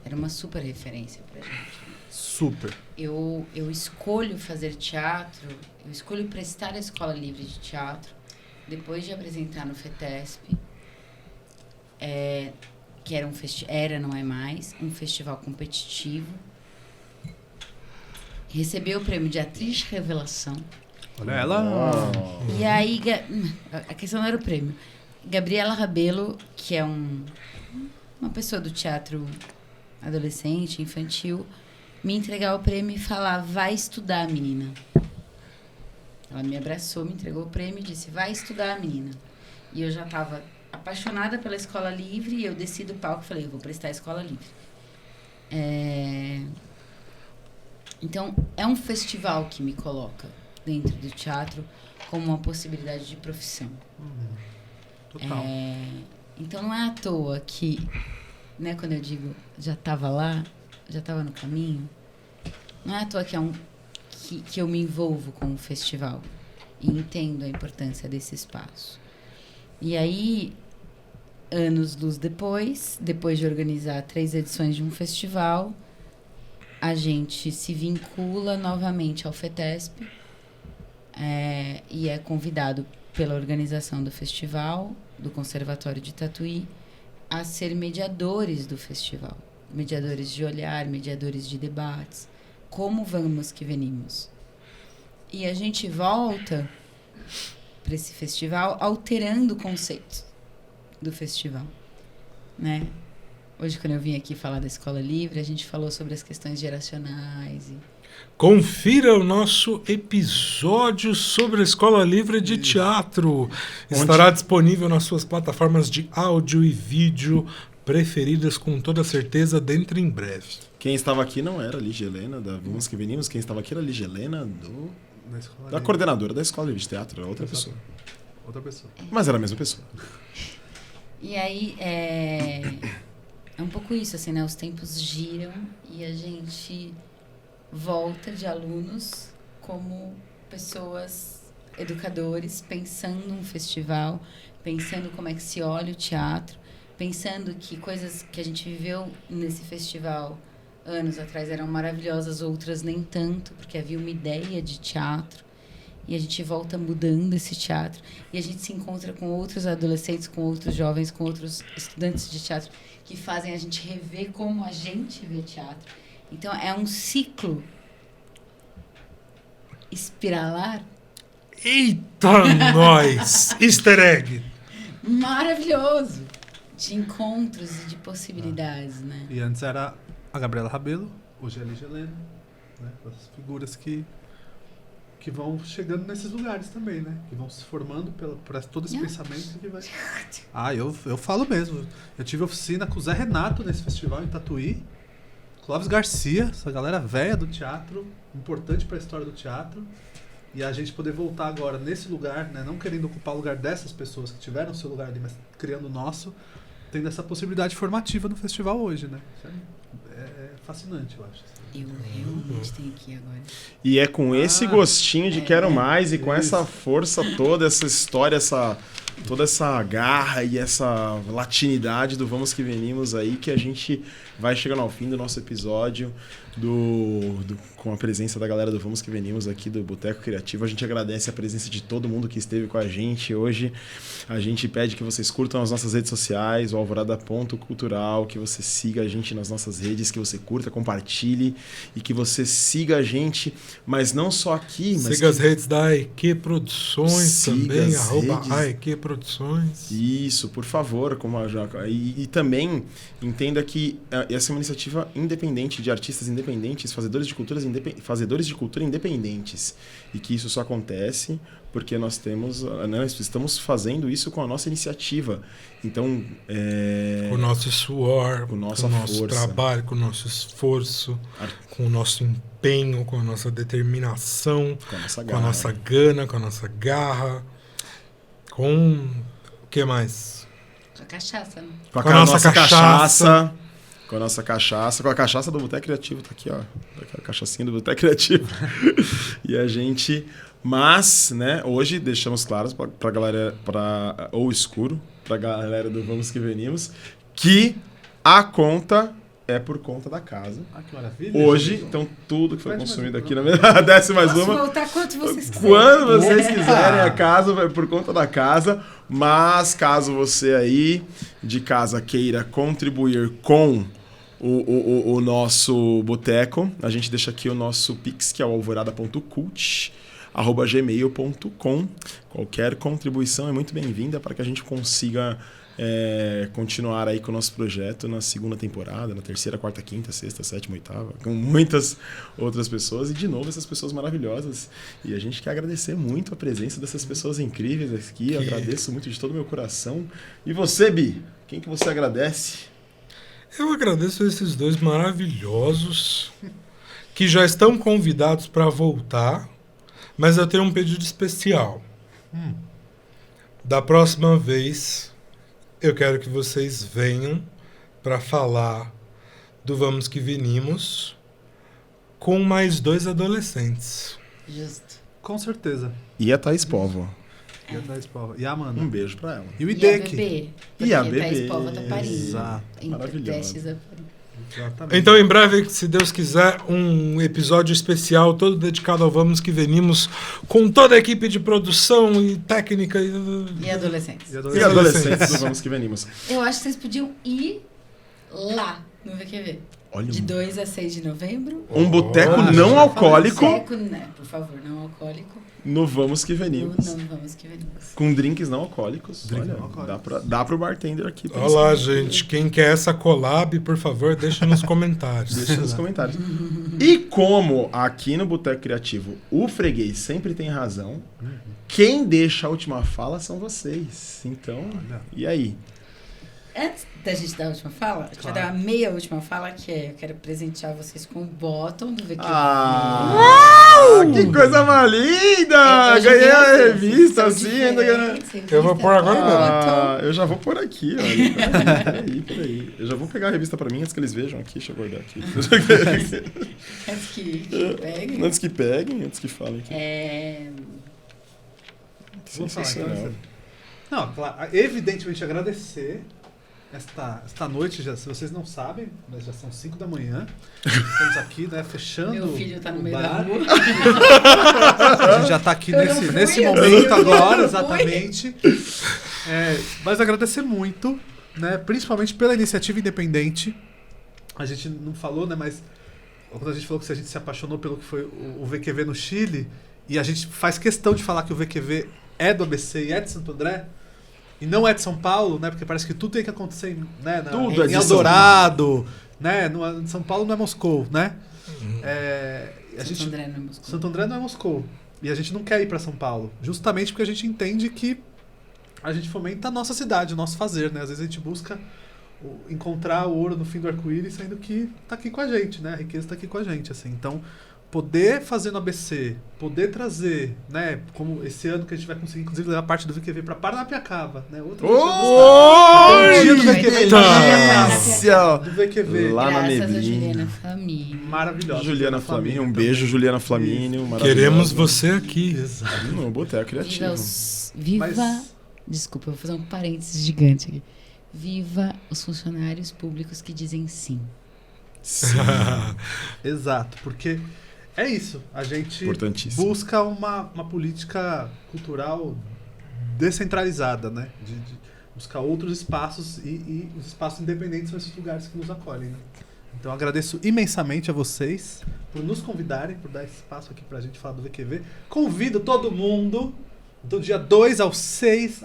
era uma super referência pra gente. Super. Eu escolho fazer teatro, eu escolho prestar a Escola Livre de Teatro, depois de apresentar no FETESP, que era, não é mais, um festival competitivo. Recebeu o prêmio de Atriz Revelação. Olha ela. E aí, a questão não era o prêmio. Gabriela Rabelo, que é uma pessoa do teatro adolescente, infantil, me entregar o prêmio e falar, vai estudar, menina. Ela me abraçou, me entregou o prêmio e disse, vai estudar, menina. E eu já estava apaixonada pela Escola Livre, e eu desci do palco e falei, eu vou prestar a Escola Livre. Então, é um festival que me coloca dentro do teatro como uma possibilidade de profissão. Total. Então, não é à toa que, né, quando eu digo já estava lá, já estava no caminho, não é à toa que, que eu me envolvo com o festival e entendo a importância desse espaço. E aí, anos-luz depois de organizar 3 edições de um festival, a gente se vincula novamente ao FETESP e é convidado pela organização do festival, do Conservatório de Tatuí, a ser mediadores do festival. Mediadores de olhar, mediadores de debates. Como vamos que venimos? E a gente volta para esse festival alterando o conceito do festival, né? Hoje, quando eu vim aqui falar da Escola Livre, a gente falou sobre as questões geracionais. Confira o nosso episódio sobre a Escola Livre de Teatro. Estará disponível nas suas plataformas de áudio e vídeo preferidas, com toda certeza, dentro em breve. Quem estava aqui não era a Lígia Helena, da Vamos que Venimos. Quem estava aqui era a Lígia Helena, da coordenadora da Escola Livre de Teatro. Era outra pessoa. Outra pessoa. Mas era a mesma pessoa. E aí, é um pouco isso, assim, né? Os tempos giram e a gente volta de alunos como pessoas, educadores, pensando num festival, pensando como é que se olha o teatro, pensando que coisas que a gente viveu nesse festival anos atrás eram maravilhosas, outras nem tanto, porque havia uma ideia de teatro. E a gente volta mudando esse teatro. E a gente se encontra com outros adolescentes, com outros jovens, com outros estudantes de teatro que fazem a gente rever como a gente vê teatro. Então, é um ciclo espiralar. Eita, nós! Easter egg! Maravilhoso! De encontros e de possibilidades, né? E antes era a Gabriela Rabelo, hoje é a Lígia Helena, né? As figuras que vão chegando nesses lugares também, né? Que vão se formando por todo esse pensamento que vai... Eu falo mesmo. Eu tive oficina com o Zé Renato nesse festival em Tatuí. Clóvis Garcia, essa galera velha do teatro, importante para a história do teatro. E a gente poder voltar agora nesse lugar, né? Não querendo ocupar o lugar dessas pessoas que tiveram o seu lugar ali, mas criando o nosso, tendo essa possibilidade formativa no festival hoje, né? Isso é fascinante, eu acho. Eu realmente tenho que ir agora. E é com esse gostinho de quero mais e com essa força toda, essa história, toda essa garra e essa latinidade do Vamos que Venimos aí que a gente vai chegando ao fim do nosso episódio com a presença da galera do Vamos que Venimos aqui do Boteco Criativo. A gente agradece a presença de todo mundo que esteve com a gente hoje. A gente pede que vocês curtam as nossas redes sociais, o Alvorada.cultural, que você siga a gente nas nossas redes, que você curta, compartilhe e que você siga a gente, mas não só aqui, mas siga as redes da AEQ Produções também, redes... @AEQ Produções. Isso, por favor, e também entenda que essa é uma iniciativa independente de artistas independentes, fazedores de cultura independentes, e que isso só acontece porque nós estamos fazendo isso com a nossa iniciativa. Então, com o nosso suor, com o nosso trabalho, com o nosso esforço, com o nosso empenho, com a nossa determinação, com a nossa gana, com a nossa garra, com o que mais? Com a cachaça, né? Com a nossa cachaça. Com a nossa cachaça, com a cachaça do Boteco Criativo, tá aqui, ó. A cachaçinha do Boteco Criativo. E a gente... Mas, né, hoje deixamos claros pra galera, ou escuro, pra galera do Vamos que Venimos, que a conta é por conta da casa. Ah, que maravilha. Hoje, então, tudo que foi consumido aqui na desce mais Posso uma. voltar quanto vocês quiserem. Quando vocês quiserem, a casa vai por conta da casa. Mas, caso você aí de casa queira contribuir com o nosso boteco, a gente deixa aqui o nosso Pix, que é o alvorada.cult@gmail.com. Qualquer contribuição é muito bem-vinda para que a gente consiga continuar aí com o nosso projeto na segunda temporada, na terceira, quarta, quinta, sexta, sétima, oitava, com muitas outras pessoas e, de novo, essas pessoas maravilhosas. E a gente quer agradecer muito a presença dessas pessoas incríveis aqui. Eu agradeço muito de todo o meu coração. E você, Bi? Quem que você agradece? Eu agradeço esses dois maravilhosos que já estão convidados para voltar, mas eu tenho um pedido especial. Da próxima vez, eu quero que vocês venham para falar do Vamos Que Venimos com mais 2 adolescentes. Justo. Com certeza. E a Thaís Povo. E a Thaís Pova. E a Amanda. Um beijo pra ela. E o E a Idek. bebê. E a porque Thaís bebê. Pova tá parindo. Exato. Entre Maravilhosa. testes a parir. Exatamente. Então, em breve, se Deus quiser, um episódio especial todo dedicado ao Vamos Que Venimos, com toda a equipe de produção e técnica. E adolescentes. E a E adolescentes do Vamos Que Venimos. Eu acho que vocês podiam ir lá no VQV. Olha, De 2 a 6 de novembro. um boteco Olha. não alcoólico Boteco, né? Por favor, não alcoólico. no Vamos Que Venimos. Não Vamos Que Venimos. Com drinks não alcoólicos. Drinks Olha, não alcoólicos. dá pro bartender aqui. Olha lá, gente. Quem quer essa collab, por favor, deixa nos comentários. Deixa nos comentários. E como aqui no Boteco Criativo o freguês sempre tem razão, quem deixa a última fala são vocês. Então, Olha. e aí? Antes da gente dar a última fala, a gente vai Claro. dar a meia última fala, que é: eu quero presentear vocês com o bottom do VQV. Que coisa mais linda! Eu já Ganhei a vi revista são assim, ainda ganhei. diferentes, Eu vou pôr agora Ah, eu já vou por aqui, olha. Peraí. Eu já vou pegar a revista pra mim antes que eles vejam aqui. Deixa eu guardar aqui. Antes que peguem. Antes que peguem, antes que falem aqui. Vou falar aqui, Sensacional. né? Não, claro, evidentemente agradecer esta noite, já, se vocês não sabem, mas já são 5 da manhã. Estamos aqui, né, fechando. Meu filho tá no o meio bar. da rua. A gente já tá aqui Eu não fui, nesse eu momento não agora, fui. exatamente. Mas agradecer muito, né, principalmente pela iniciativa independente. A gente não falou, né, mas quando a gente falou que a gente se apaixonou pelo que foi o VQV no Chile, e a gente faz questão de falar que o VQV é do ABC e é de Santo André, e não é de São Paulo, né? Porque parece que tudo tem que acontecer né, Tudo é em de Eldorado, né? São Paulo não é Moscou, né? A Santo gente, André no Moscou. Santo André não é Moscou. E a gente não quer ir para São Paulo. Justamente porque a gente entende que a gente fomenta a nossa cidade, o nosso fazer, né? Às vezes a gente busca encontrar o ouro no fim do arco-íris, sendo que tá aqui com a gente, né? A riqueza tá aqui com a gente, assim. Então, poder fazer no ABC, poder trazer, né? Como esse ano que a gente vai conseguir, inclusive, levar parte do VQV para Paranapiacaba, né? Outra Oi! dia do VQV. delícia! Do VQV. Lá na Graças a neblina. Juliana Flamini. Maravilhosa. Juliana Flamínio, um também. beijo, Juliana Flamínio. Queremos você aqui. Exato. No Boteco Viva Criativo. Viva. Mas- Desculpa, eu vou fazer um parênteses gigante aqui. Viva os funcionários públicos que dizem sim. Sim, Exato, porque é isso. A gente importantíssimo. busca uma política cultural descentralizada, né? De buscar outros espaços e os espaços independentes são esses lugares que nos acolhem, né? Então agradeço imensamente a vocês por nos convidarem, por dar esse espaço aqui pra gente falar do VQV. Convido todo mundo do dia 2 ao 6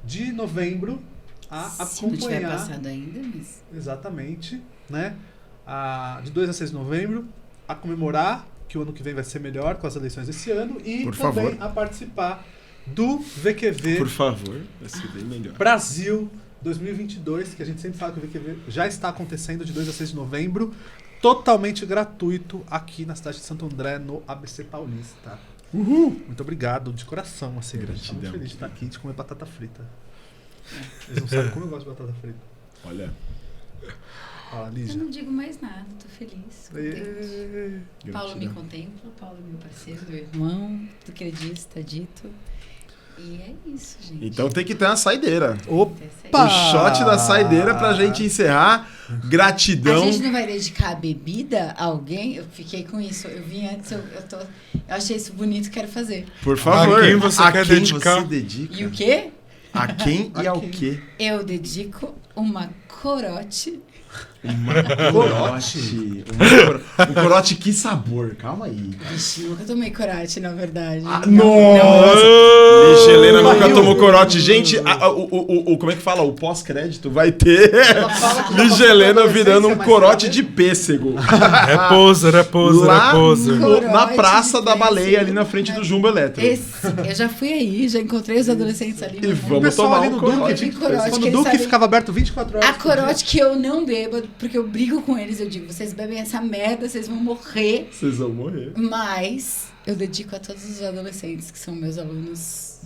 de novembro a Se não tiver acompanhar. passado ainda, mas... Exatamente, né? De 2 a 6 de novembro, a comemorar que o ano que vem vai ser melhor com as eleições desse ano e Por também favor. a participar do VQV Por favor, vai ser bem melhor. Brasil 2022, que a gente sempre fala que o VQV já está acontecendo de 2 a 6 de novembro, totalmente gratuito aqui na cidade de Santo André, no ABC Paulista. Uhul! Muito obrigado, de coração, assim. A gente tá Gratidão. muito feliz de estar aqui e de comer batata frita. Eles não sabem como eu gosto de batata frita. Olha, Fala, Eu Lígia. não digo mais nada, tô feliz, contente. Paulo me gratidão. contempla, Paulo é meu parceiro, meu irmão, tudo que ele diz está dito. E é isso, gente. Então tem que ter uma saideira. Opa! O shot da saideira pra gente encerrar. Gratidão. A gente não vai dedicar a bebida a alguém? Eu fiquei com isso. Eu vim antes, eu achei isso bonito, quero fazer. Por favor. A quem você quer quem dedicar? Você dedica? E o quê? A quem e A ao quem? quê? Eu dedico uma corote. Corote. Um corote, que sabor? Calma aí. Vixe, nunca tomei corote, na verdade. Nossa! Helena nunca Barril. tomou corote. Gente, como é que fala? O pós-crédito vai ter Helena virando um corote de pêssego. É poser, é poser, Lá é poser. na Corote Praça de da Baleia, pêssego. ali na frente do Jumbo Elétrico. Eu já fui aí, já encontrei os adolescentes ali. E mas- vamos pessoal tomar ali um no corote. Duque, de corote. quando que o Duque eles ficava aberto 24 horas A por corote que eu não bebo, porque eu brigo com eles, eu digo, vocês bebem essa merda, vocês vão morrer. Vocês vão morrer. Mas eu dedico a todos os adolescentes que são meus alunos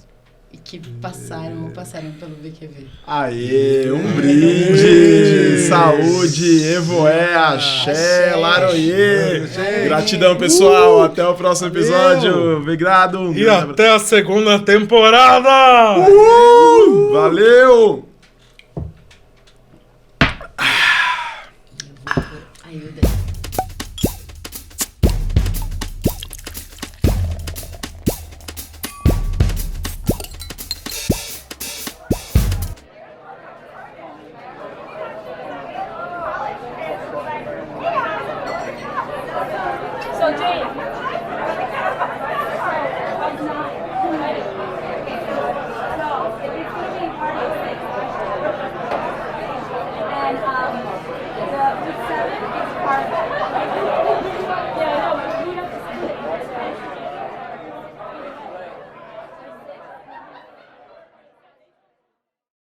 e que passaram ou passarão pelo BQV. Aê, um brinde! Saúde, Evoé, axé, laroyê. Gratidão, pessoal. Até o próximo episódio. Obrigado. E até a segunda temporada! Valeu! Ajuda. So Jane, and the week 7 is part